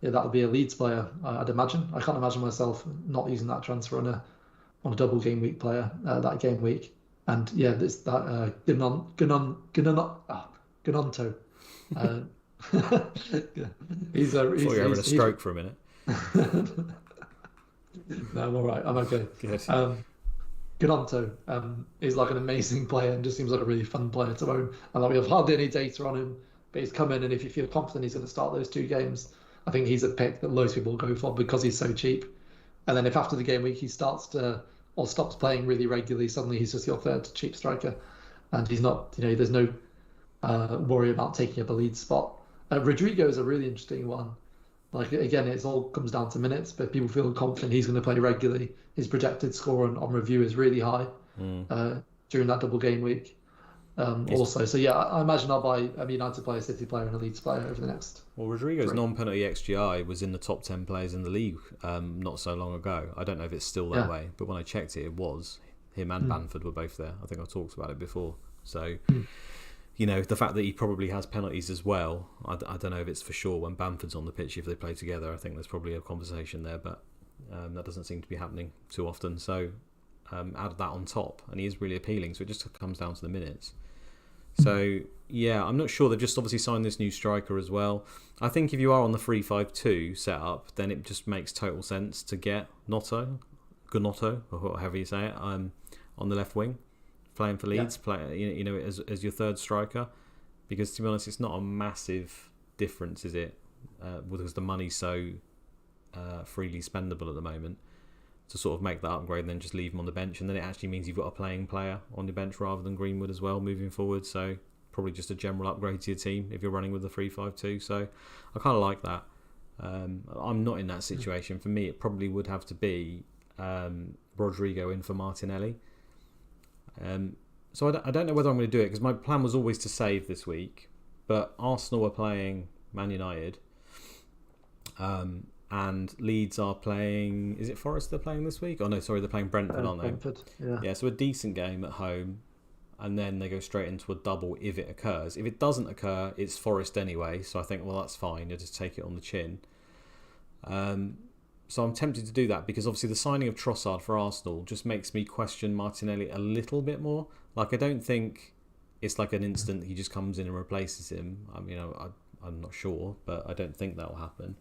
yeah, that'll be a Leeds player. I'd imagine. I can't imagine myself not using that transfer on a double game week player that game week. And yeah, this that Gunonto. Uh, he's I thought you were having a stroke for a minute. No, I'm all right. I'm okay. Good. Gunonto is like an amazing player and just seems like a really fun player to own. And like we have hardly any data on him, but he's come in, and if you feel confident he's going to start those 2 games, I think he's a pick that most people go for because he's so cheap. And then if after the game week he starts to or stops playing really regularly, suddenly he's just your third cheap striker, and he's not. There's no worry about taking up a lead spot. Rodrigo is a really interesting one. Like again, it all comes down to minutes, but people feel confident he's going to play regularly. His projected score on review is really high during that double game week. Also, so yeah, I imagine I'll buy a United player, City player, and a Leeds player over the next. Well, Rodrigo's non-penalty XGI was in the top 10 players in the league not so long ago. I don't know if it's still that way, but when I checked it, it was. Him and Bamford were both there. I think I talked about it before. So, the fact that he probably has penalties as well, I don't know if it's for sure when Bamford's on the pitch, if they play together. I think there's probably a conversation there, but that doesn't seem to be happening too often. So, add that on top, and he is really appealing. So it just comes down to the minutes. So, yeah, I'm not sure. They've just obviously signed this new striker as well. I think if you are on the 3-5-2 setup, then it just makes total sense to get Gunotto, or however you say it, on the left wing, playing for Leeds, as your third striker. Because, to be honest, it's not a massive difference, is it? Because the money's so freely spendable at the moment, to sort of make that upgrade and then just leave him on the bench, and then it actually means you've got a playing player on your bench rather than Greenwood as well moving forward. So probably just a general upgrade to your team if you're running with the 3-5-2. So I kind of like that. I'm not in that situation. For me, it probably would have to be Rodrigo in for Martinelli. So I don't know whether I'm going to do it because my plan was always to save this week, but Arsenal are playing Man United. And Leeds are playing. Is it Forest they're playing this week? Oh no, sorry, they're playing Brentford, aren't they? Brentford, yeah. Yeah, so a decent game at home, and then they go straight into a double if it occurs. If it doesn't occur, it's Forest anyway. So I think, well, that's fine. You just take it on the chin. So I'm tempted to do that because obviously the signing of Trossard for Arsenal just makes me question Martinelli a little bit more. Like I don't think it's like an instant he just comes in and replaces him. I mean, I'm not sure, but I don't think that will happen.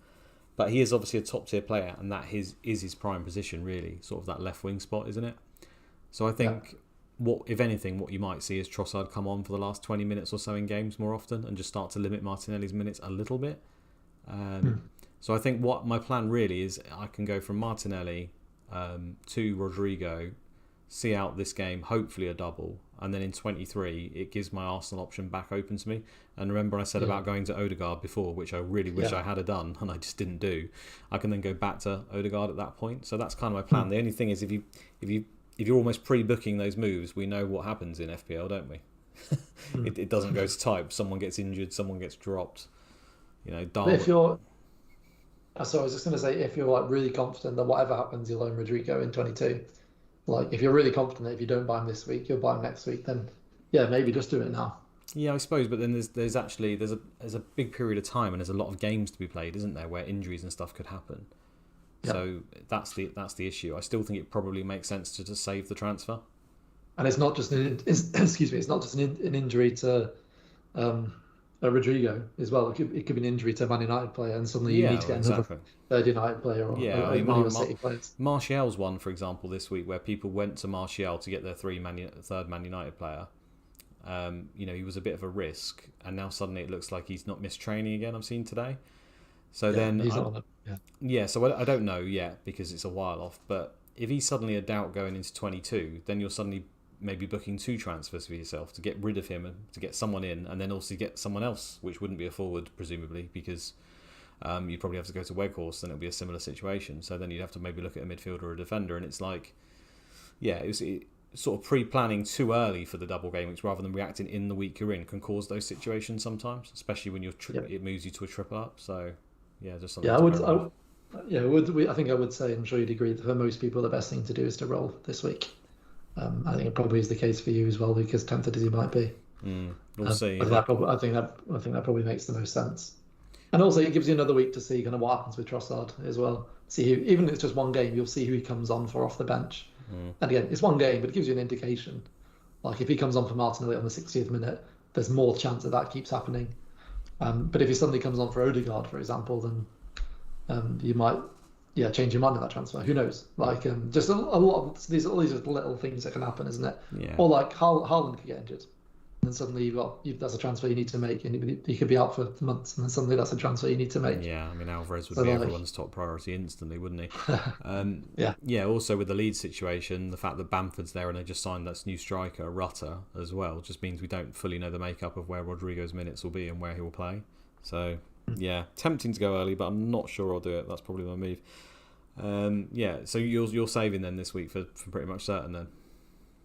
But he is obviously a top tier player, and that is his prime position, really, sort of that left wing spot, isn't it? So I think, if anything, what you might see is Trossard come on for the last 20 minutes or so in games more often and just start to limit Martinelli's minutes a little bit. So I think what my plan really is, I can go from Martinelli to Rodrigo, see out this game, hopefully a double, and then in 23 it gives my Arsenal option back open to me. And remember I said about going to Odegaard before, which I really wish I had done and I just didn't do. I can then go back to Odegaard at that point. So that's kind of my plan. The only thing is if you're almost pre-booking those moves, we know what happens in FPL, don't we? It doesn't go to type. Someone gets injured, someone gets dropped. If you're so I was just going to say, if you're like really confident that whatever happens, you'll own Rodrigo in 22. Like if you're really confident that if you don't buy him this week, you'll buy him next week, then yeah, maybe just do it now. Yeah, I suppose, but then there's a big period of time and there's a lot of games to be played, isn't there, where injuries and stuff could happen. Yep. So that's the issue. I still think it probably makes sense to just save the transfer. And it's not just it's not just an injury to Rodrigo as well. It could be an injury to a Man United player, and suddenly you need to get another third United player or City players. Martial's one, for example, this week where people went to Martial to get their third Man United player. He was a bit of a risk, and now suddenly it looks like he's not missed training again. I've seen today, So then, he's not on it. yeah. So I don't know yet because it's a while off. But if he's suddenly a doubt going into 22, then you're suddenly maybe booking 2 transfers for yourself to get rid of him and to get someone in, and then also get someone else, which wouldn't be a forward presumably because you'd probably have to go to Weghorst, and it'll be a similar situation. So then you'd have to maybe look at a midfielder or a defender, and it's like, yeah, it's sort of pre-planning too early for the double game weeks rather than reacting in the week you're in can cause those situations sometimes, especially when it moves you to a triple up. So yeah, just something. Yeah, I think I would say, I'm sure you'd agree that for most people the best thing to do is to roll this week. I think it probably is the case for you as well, because tempted as you might be. We'll see. I think that probably makes the most sense. And also, it gives you another week to see kind of what happens with Trossard as well. See who, even if it's just one game, you'll see who he comes on for off the bench. And again, it's one game, but it gives you an indication. Like if he comes on for Martinelli on the 60th minute, there's more chance that keeps happening. But if he suddenly comes on for Odegaard, for example, then you might change your mind in that transfer. Who knows? Like just a lot of these little things that can happen, isn't it? Yeah. Or like Haaland could get injured. And then suddenly that's a transfer you need to make, and he could be out for months, and then suddenly that's a transfer you need to make. Yeah, I mean Alvarez would be everyone's top priority instantly, wouldn't he? Yeah. Also with the Leeds situation, the fact that Bamford's there and they just signed that new striker Rutter as well, just means we don't fully know the makeup of where Rodrigo's minutes will be and where he will play. So yeah, tempting to go early, but I'm not sure I'll do it. That's probably my move. So you're saving then this week for pretty much certain then.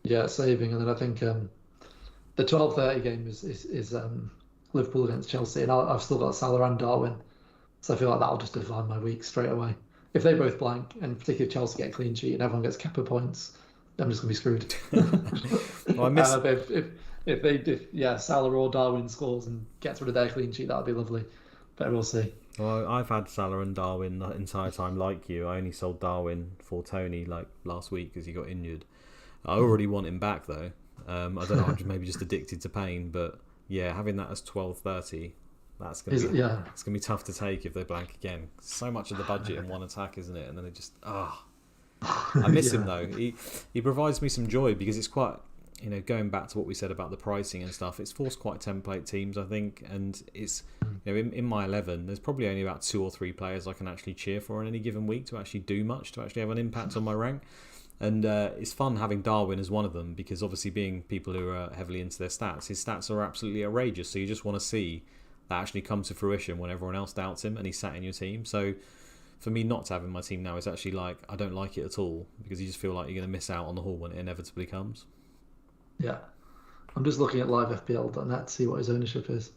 Yeah, saving, and then I think. The 12:30 game is Liverpool against Chelsea, and I've still got Salah and Darwin, so I feel like that'll just define my week straight away. If they both blank, and particularly if Chelsea get a clean sheet and everyone gets Kepa points, I'm just gonna be screwed. Well, I miss... if Salah or Darwin scores and gets rid of their clean sheet, that'd be lovely. But we'll see. Well, I've had Salah and Darwin the entire time, like you. I only sold Darwin for Tony like last week because he got injured. I already want him back though. I don't know. I'm maybe just addicted to pain, but yeah, having that as 12:30, it's gonna be tough to take if they blank again. So much of the budget in one attack, isn't it? And then it just I miss him though. He provides me some joy because it's quite, going back to what we said about the pricing and stuff. It's forced quite template teams, I think, and it's in my 11, there's probably only about 2 or 3 players I can actually cheer for in any given week to actually do much, to actually have an impact on my rank. And it's fun having Darwin as one of them because obviously being people who are heavily into their stats, his stats are absolutely outrageous. So you just want to see that actually come to fruition when everyone else doubts him and he's sat in your team. So for me not to have him in my team now is actually like, I don't like it at all because you just feel like you're going to miss out on the haul when it inevitably comes. Yeah. I'm just looking at livefpl.net to see what his ownership is.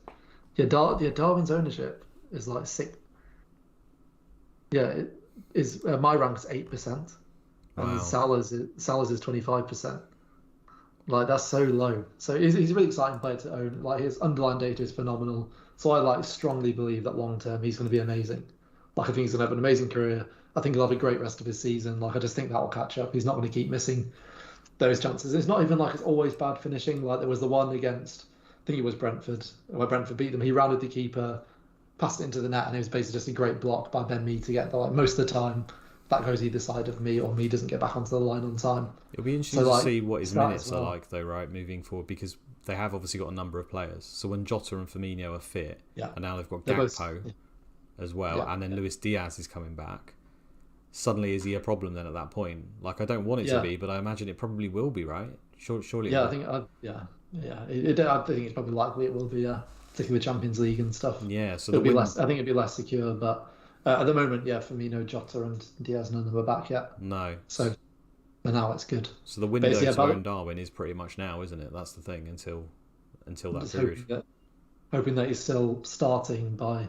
Darwin's ownership is like 6. Yeah, it is. My rank's 8%. And wow. Salah's is 25%. Like that's so low. So he's a really exciting player to own. Like his underlying data is phenomenal. So I strongly believe that long term he's going to be amazing. Like I think he's going to have an amazing career. I think he'll have a great rest of his season. Like I just think that will catch up. He's not going to keep missing those chances. It's not even like it's always bad finishing. Like there was the one against, I think it was Brentford, where Brentford beat them. He rounded the keeper, passed it into the net, and it was basically just a great block by Ben Mee to get there. Like most of the time, that goes either side of me, or Mee doesn't get back onto the line on time. It'll be interesting to see what his minutes are like, though, right, moving forward, because they have obviously got a number of players. So when Jota and Firmino are fit, and now they've got Gakpo as well, and then Luis Diaz is coming back, suddenly is he a problem then at that point? Like, I don't want it to be, but I imagine it probably will be, right? Surely. Yeah, I think I think it's probably likely it will be, particularly with Champions League and stuff. Yeah, so it'll be less. I think it'd be less secure, but at the moment, Firmino, Jota, and Diaz, none of them are back yet. No. So for now, it's good. So the window to own Darwin is pretty much now, isn't it? That's the thing until that period. Hoping that he's still starting by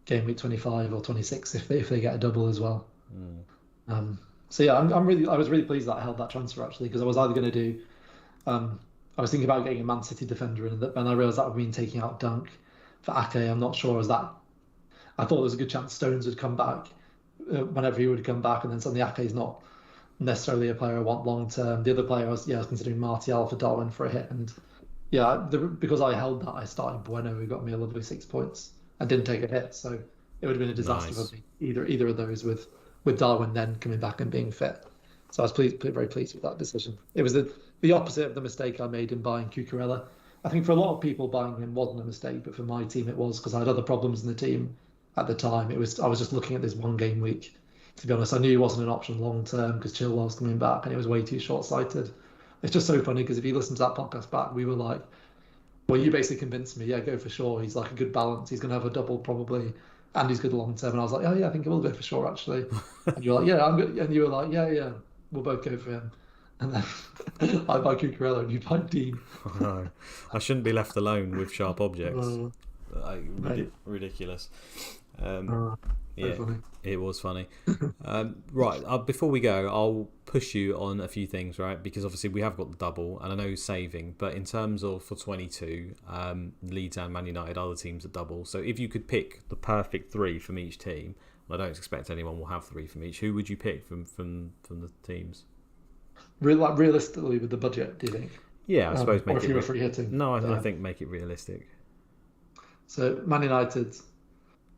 game week 25 or 26 if they get a double as well. I was really pleased that I held that transfer actually, because I was either going to do I was thinking about getting a Man City defender in, and I realised that would mean taking out Dunk for Ake. I'm not sure as that. I thought there was a good chance Stones would come back whenever he would come back, and then suddenly Ake's not necessarily a player I want long term. The other player I was considering Martial for Darwin for a hit, and because I held that, I started Bueno, who got me a lovely 6 points and didn't take a hit. So it would have been a disaster for me, either of those with Darwin then coming back and being fit. So I was very pleased with that decision. It was the opposite of the mistake I made in buying Cucurella. I think for a lot of people buying him wasn't a mistake, but for my team it was, because I had other problems in the team at the time. I was just looking at this one game week. To be honest, I knew he wasn't an option long term because Chilwell's coming back, and it was way too short sighted. It's just so funny because if you listen to that podcast back, we were like, well, you basically convinced me, yeah, go for Shaw. He's like a good balance. He's going to have a double probably, and he's good long term. And I was like, oh yeah, I think I will go for Shaw actually. And you're like, yeah, I'm good. And you were like, yeah, we'll both go for him. And then I buy Cucurella and you buy Dean. No, I shouldn't be left alone with sharp objects. Right. Ridiculous. Yeah, funny. It was funny. Right, before we go, I'll push you on a few things, right? Because obviously we have got the double, and I know saving, but in terms of for 22, Leeds and Man United are the teams that double. So if you could pick the perfect three from each team, and I don't expect anyone will have three from each, who would you pick from the teams? Realistically, with the budget, do you think? Yeah, I suppose make or if it. You were free hitting. No, I think make it realistic. So Man United,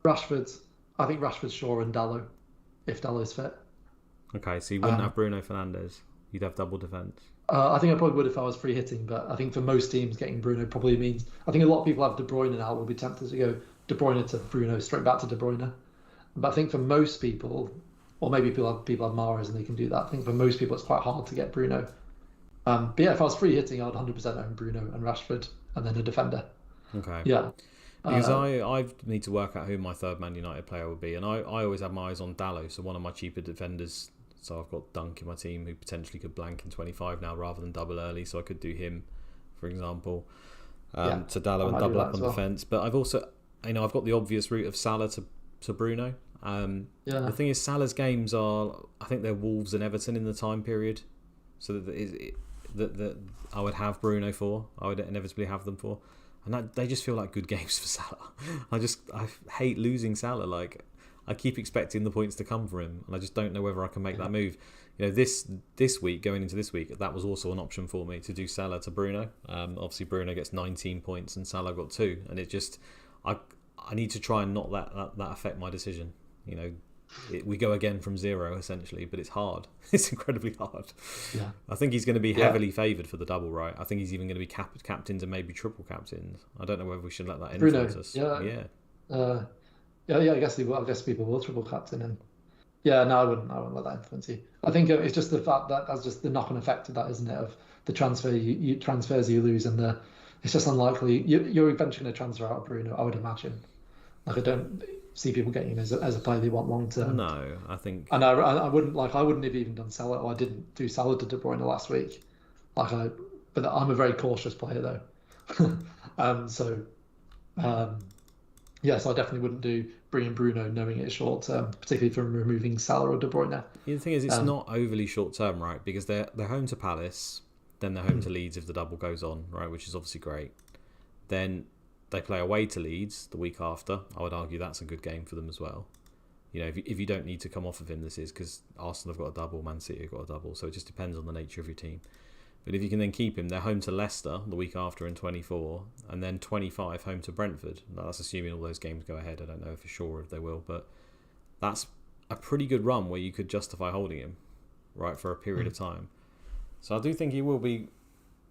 Rashford. I think Rashford, Shaw, and Dalot, if Dalot's fit. Okay, so you wouldn't have Bruno Fernandes. You'd have double defence. I think I probably would if I was free hitting, but I think for most teams, getting Bruno probably means. I think a lot of people have De Bruyne now. Will be tempted to go De Bruyne to Bruno, straight back to De Bruyne. But I think for most people, or maybe people have Mahrez and they can do that. I think for most people, it's quite hard to get Bruno. But yeah, if I was free hitting, I'd 100% own Bruno and Rashford, and then a defender. Okay. Yeah. Because I need to work out who my third Man United player would be, and I always have my eyes on Dalot, so one of my cheaper defenders. So I've got Dunk in my team who potentially could blank in 25 now rather than double early, so I could do him, for example, to Dalot and double up on defence. But I've also, I've got the obvious route of Salah to Bruno. The thing is, Salah's games are, I think they're Wolves and Everton in the time period, so that I would have Bruno for. I would inevitably have them for. And they just feel like good games for Salah. I hate losing Salah. Like, I keep expecting the points to come for him, and I just don't know whether I can make that move. This week, going into this week, that was also an option for me to do Salah to Bruno. Obviously, Bruno gets 19 points and Salah got 2, and it just I need to try and not let that affect my decision. We go again from 0 essentially, but it's hard. It's incredibly hard. Yeah. I think he's going to be heavily favoured for the double, right? I think he's even going to be captains and maybe triple captains. I don't know whether we should let that influence us. Yeah. I guess people will triple captain him. Yeah, no, I wouldn't let that influence you. I think it's just the fact that that's just the knock-on effect of that, isn't it? Of the transfers you lose, and it's just unlikely you're eventually going to transfer out of Bruno, I would imagine. Like, I don't see people getting him as a player they want long term. No, I think. And I wouldn't have even done Salah, or I didn't do Salah to De Bruyne last week. But I'm a very cautious player though. So I definitely wouldn't do bringing Bruno knowing it's short term, particularly from removing Salah or De Bruyne. The thing is, it's not overly short term, right? Because they're home to Palace, then they're home to Leeds if the double goes on, right? Which is obviously great. Then they play away to Leeds the week after. I would argue that's a good game for them as well. If you don't need to come off of him, this is because Arsenal have got a double, Man City have got a double, so it just depends on the nature of your team. But if you can then keep him, they're home to Leicester the week after in 24, and then 25 home to Brentford. Now, that's assuming all those games go ahead. I don't know for sure if they will, but that's a pretty good run where you could justify holding him, right, for a period of time. So I do think he will be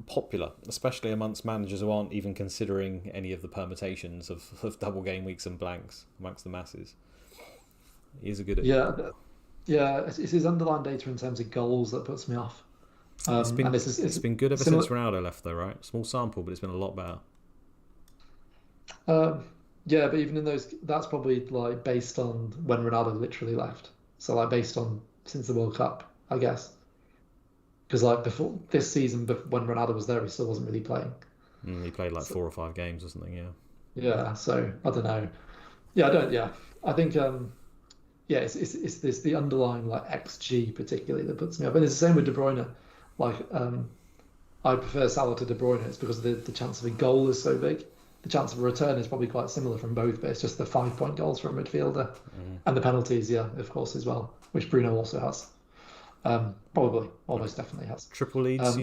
popular, especially amongst managers who aren't even considering any of the permutations of double game weeks and blanks amongst the masses. He is a good... It's his underlying data in terms of goals that puts me off. It's been good ever since Ronaldo left though, right? Small sample, but it's been a lot better. But even in those, that's probably like based on when Ronaldo literally left. So like based on since the World Cup, I guess. Because like before this season, when Ronaldo was there, he still wasn't really playing. He played 4 or 5 games or something, yeah. Yeah, so I don't know. I think it's this the underlying XG particularly that puts me up, and it's the same with De Bruyne. I prefer Salah to De Bruyne. It's because the chance of a goal is so big. The chance of a return is probably quite similar from both, but it's just the 5-point goals for a midfielder, and the penalties, of course, as well, which Bruno also has. Probably, almost definitely has. Triple Leeds,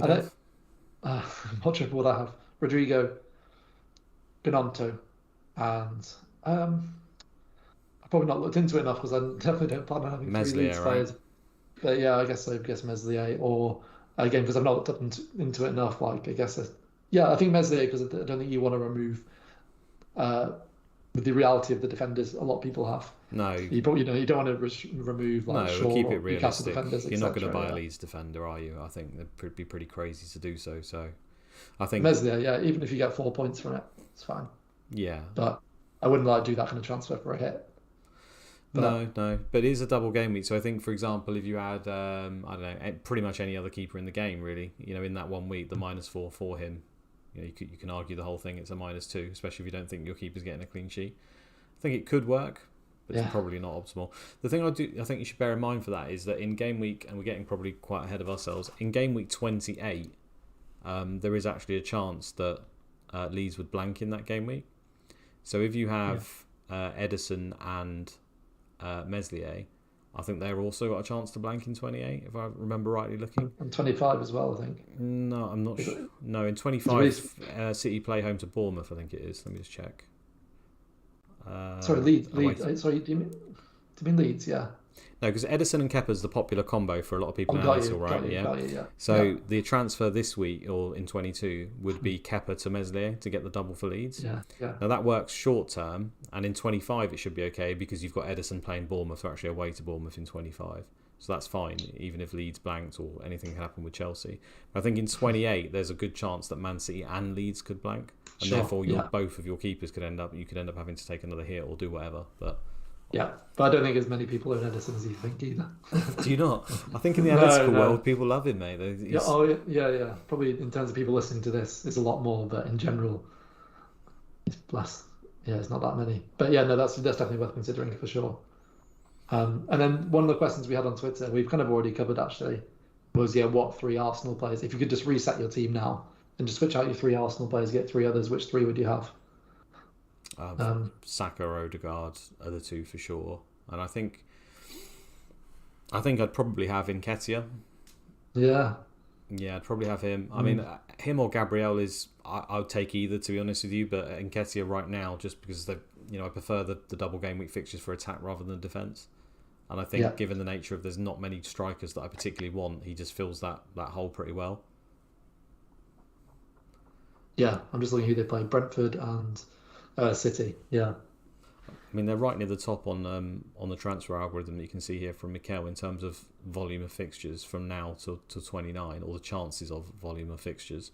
what triple would I have? Rodrigo, Gnonto, and I've probably not looked into it enough because I definitely don't plan on having 3 Leeds players. Right? But yeah, I guess Meslier, or again, because I've not looked up into it enough, I think Meslier, because I don't think you want to remove with the reality of the defenders a lot of people have. No, You probably, you don't want to remove like no, Shaw we'll keep or it Newcastle realistic. defenders, You're not going to etc. buy a Leeds defender, are you? I think that'd be pretty crazy to do so. So I think Meslier, yeah, even if you get 4 points from it, it's fine. yeah. But I wouldn't like do that kind of transfer for a hit. But, No, but it is a double game week. So I think, for example, if you had, I don't know, pretty much any other keeper in the game, really, in that 1 week, the -4 for him, you can argue the whole thing. It's a -2, especially if you don't think your keeper's getting a clean sheet. I think it could work, but it's probably not optimal. The thing I think you should bear in mind for that is that in game week, and we're getting probably quite ahead of ourselves, in game week 28, there is actually a chance that Leeds would blank in that game week. So if you have Edison and Meslier, I think they're also got a chance to blank in 28, if I remember rightly looking. And 25 as well, I think. No, I'm not sure. No, in 25, City play home to Bournemouth, I think it is. Let me just check. Sorry, Leeds. Sorry, do you mean Leeds? Yeah. No, because Edison and Kepa's the popular combo for a lot of people in Arsenal, right? Yeah. So the transfer this week or in 22 would be Kepa to Meslier to get the double for Leeds. Yeah. Now that works short term, and in 25 it should be okay because you've got Edison playing Bournemouth, or actually away to Bournemouth in 25. So that's fine, even if Leeds blanked or anything can happen with Chelsea. But I think in 28 there's a good chance that Man City and Leeds could blank, and therefore both of your keepers could end up having to take another hit or do whatever. But I don't think as many people own Edison as you think either. Do you not? I think in the analytical world, people love him, mate. Yeah. Probably in terms of people listening to this, it's a lot more, but in general, it's less. Yeah, it's not that many. But yeah, no, that's definitely worth considering for sure. And then one of the questions we had on Twitter, we've kind of already covered actually, was what 3 Arsenal players? If you could just reset your team now and just switch out your 3 Arsenal players, get 3 others, which 3 would you have? Saka or Odegaard are the 2 for sure, and I think I'd probably have Nketiah. Yeah, I'd probably have him. I mean, him or Gabriel I would take either, to be honest with you. But Nketiah right now, just because I prefer the double game week fixtures for attack rather than defence, and I think given the nature of there's not many strikers that I particularly want, he just fills that hole pretty well. Yeah, I'm just looking who they play: Brentford and City. Yeah. I mean, they're right near the top on the transfer algorithm that you can see here from Mikel in terms of volume of fixtures from now to 29, or the chances of volume of fixtures.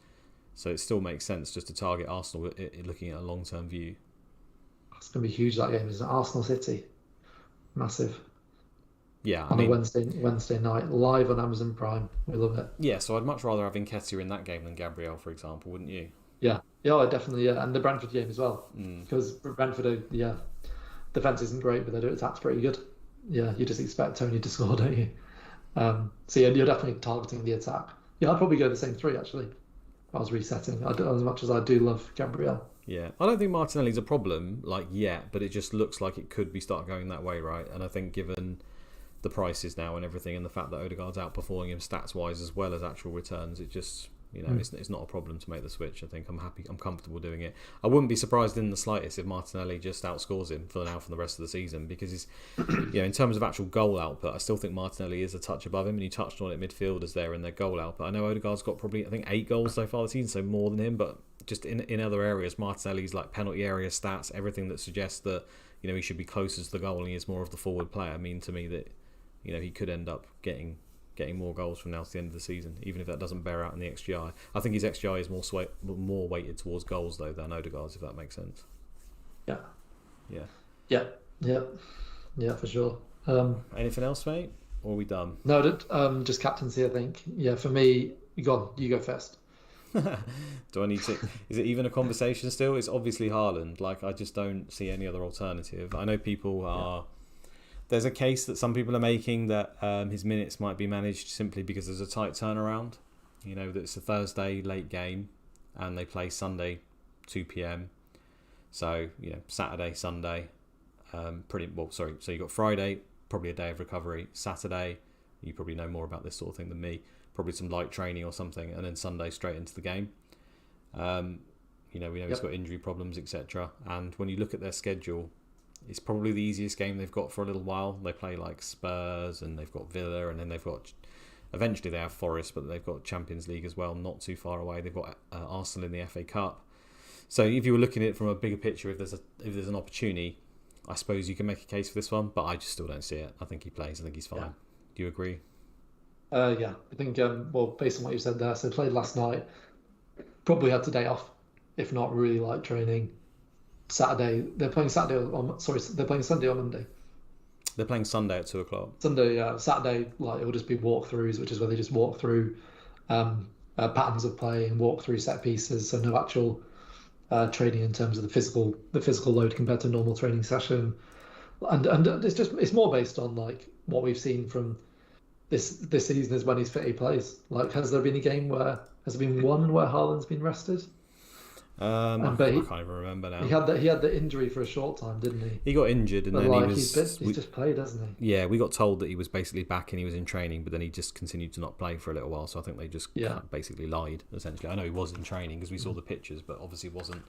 So it still makes sense just to target Arsenal looking at a long-term view. It's going to be huge, that game, isn't it? Arsenal City. Massive. Yeah, on a Wednesday night, live on Amazon Prime. We love it. Yeah, so I'd much rather have Nketiah in that game than Gabriel, for example, wouldn't you? Yeah, definitely, yeah. And the Brentford game as well. Because Brentford, defence isn't great, but their attack's pretty good. Yeah, you just expect Tony to score, don't you? So you're definitely targeting the attack. Yeah, I'd probably go the same 3, actually. I was resetting, as much as I do love Gabriel. Yeah, I don't think Martinelli's a problem, yet, but it just looks like it could be start going that way, right? And I think given the prices now and everything, and the fact that Odegaard's outperforming him stats-wise as well as actual returns, it just... it's not a problem to make the switch. I think I'm comfortable doing it. I wouldn't be surprised in the slightest if Martinelli just outscores him for the rest of the season, because he's, in terms of actual goal output, I still think Martinelli is a touch above him, and you touched on it, midfielders there in their goal output. I know Odegaard's got probably, I think, 8 goals so far this season, so more than him, but just in other areas, Martinelli's penalty area stats, everything that suggests that, he should be closer to the goal and he is more of the forward player, mean to me that, he could end up getting more goals from now to the end of the season, even if that doesn't bear out in the XGI. I think his XGI is more weighted towards goals though than Odegaard's, if that makes sense. Yeah, for sure. Anything else, mate? Or are we done? No, just captaincy, I think. Yeah, for me, you go first. Do I need to? Is it even a conversation still? It's obviously Haaland. I just don't see any other alternative. I know people are... There's a case that some people are making that his minutes might be managed simply because there's a tight turnaround. That it's a Thursday late game and they play Sunday 2 p.m. So, Saturday, Sunday, So you've got Friday, probably a day of recovery. Saturday, you probably know more about this sort of thing than me. Probably some light training or something, and then Sunday straight into the game. We know he's got injury problems, etc. And when you look at their schedule, it's probably the easiest game they've got for a little while. They play Spurs, and they've got Villa, and then they've got... Eventually they have Forest, but they've got Champions League as well, not too far away. They've got Arsenal in the FA Cup. So if you were looking at it from a bigger picture, if there's an opportunity, I suppose you can make a case for this one, but I just still don't see it. I think he plays. I think he's fine. Yeah. Do you agree? Yeah, I think, well, based on what you said there, so played last night, probably had today off, if not really light training. Saturday, they're playing they're playing Sunday or Monday. They're playing Sunday at 2:00. Sunday, Saturday, like it'll just be walkthroughs, which is where they just walk through patterns of play and walk through set pieces. So no actual training in terms of the physical load compared to a normal training session. And it's more based on like what we've seen from this season is when he's fit, he plays. Like, has there been one where Haaland's been rested? I can't even remember now. He had the injury for a short time, didn't he? He got injured, and but then like, he's just played, hasn't he? Yeah, we got told that he was basically back and he was in training, but then he just continued to not play for a little while. So I think they just basically lied, essentially. I know he was in training because we saw the pictures, but obviously wasn't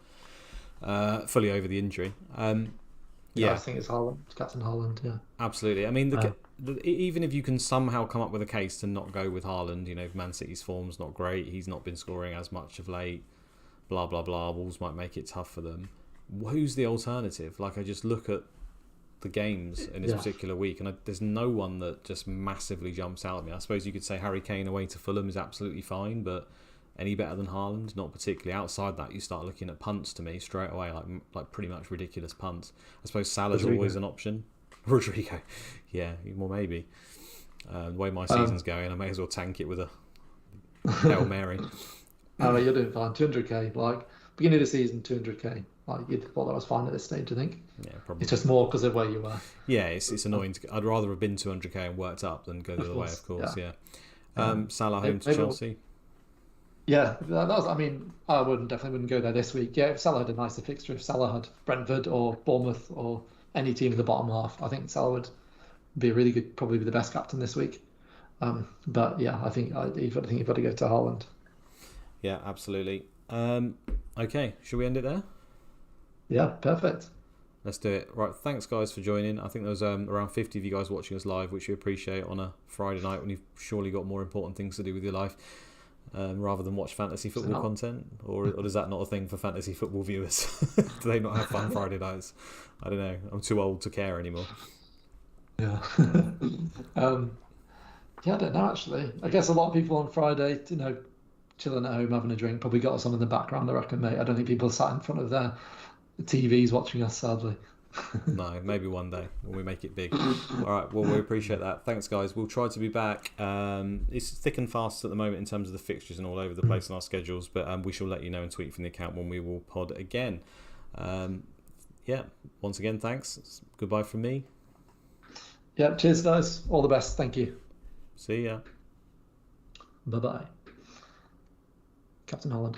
fully over the injury. I think it's Haaland, it's Captain Haaland. Yeah, absolutely. I mean, even if you can somehow come up with a case to not go with Haaland, if Man City's form's not great, he's not been scoring as much of late, blah blah blah. Wolves might make it tough for them. Who's the alternative? Like, I just look at the games in this particular week, and there's no one that just massively jumps out at me. I suppose you could say Harry Kane away to Fulham is absolutely fine, but any better than Haaland? Not particularly. Outside that, you start looking at punts to me straight away, like pretty much ridiculous punts. I suppose Salah's always an option. Rodrigo, yeah, well maybe. The way my season's going, I may as well tank it with a Hail Mary. You're doing fine. 200k, like beginning of the season, 200k. Like, you'd thought that was fine at this stage, I think. Yeah, probably. It's just more because of where you were. Yeah, it's annoying. I'd rather have been 200k and worked up than go the other way, of course. Yeah. Salah home to Chelsea. Yeah, that was. I mean, I definitely wouldn't go there this week. Yeah, if Salah had a nicer fixture, if Salah had Brentford or Bournemouth or any team in the bottom half, I think Salah would be a really good, probably be the best captain this week. But yeah, I think you've got to go to Haaland. Yeah, absolutely. Okay, should we end it there? Yeah, perfect. Let's do it. Right, thanks guys for joining. I think there was around 50 of you guys watching us live, which we appreciate on a Friday night when you've surely got more important things to do with your life, rather than watch fantasy football content. Or is that not a thing for fantasy football viewers? Do they not have fun Friday nights? I don't know. I'm too old to care anymore. Yeah. I don't know, actually. I guess a lot of people on Friday, chilling at home, having a drink, probably got us on in the background, I reckon, mate. I don't think people sat in front of their TVs watching us, sadly. No, maybe one day when we make it big. All right, well, we appreciate that. Thanks, guys. We'll try to be back. It's thick and fast at the moment in terms of the fixtures and all over the place on our schedules, but we shall let you know and tweet from the account when we will pod again. Once again, thanks. Goodbye from me. Yeah, cheers, guys. All the best. Thank you. See ya. Bye-bye. Captain Haaland.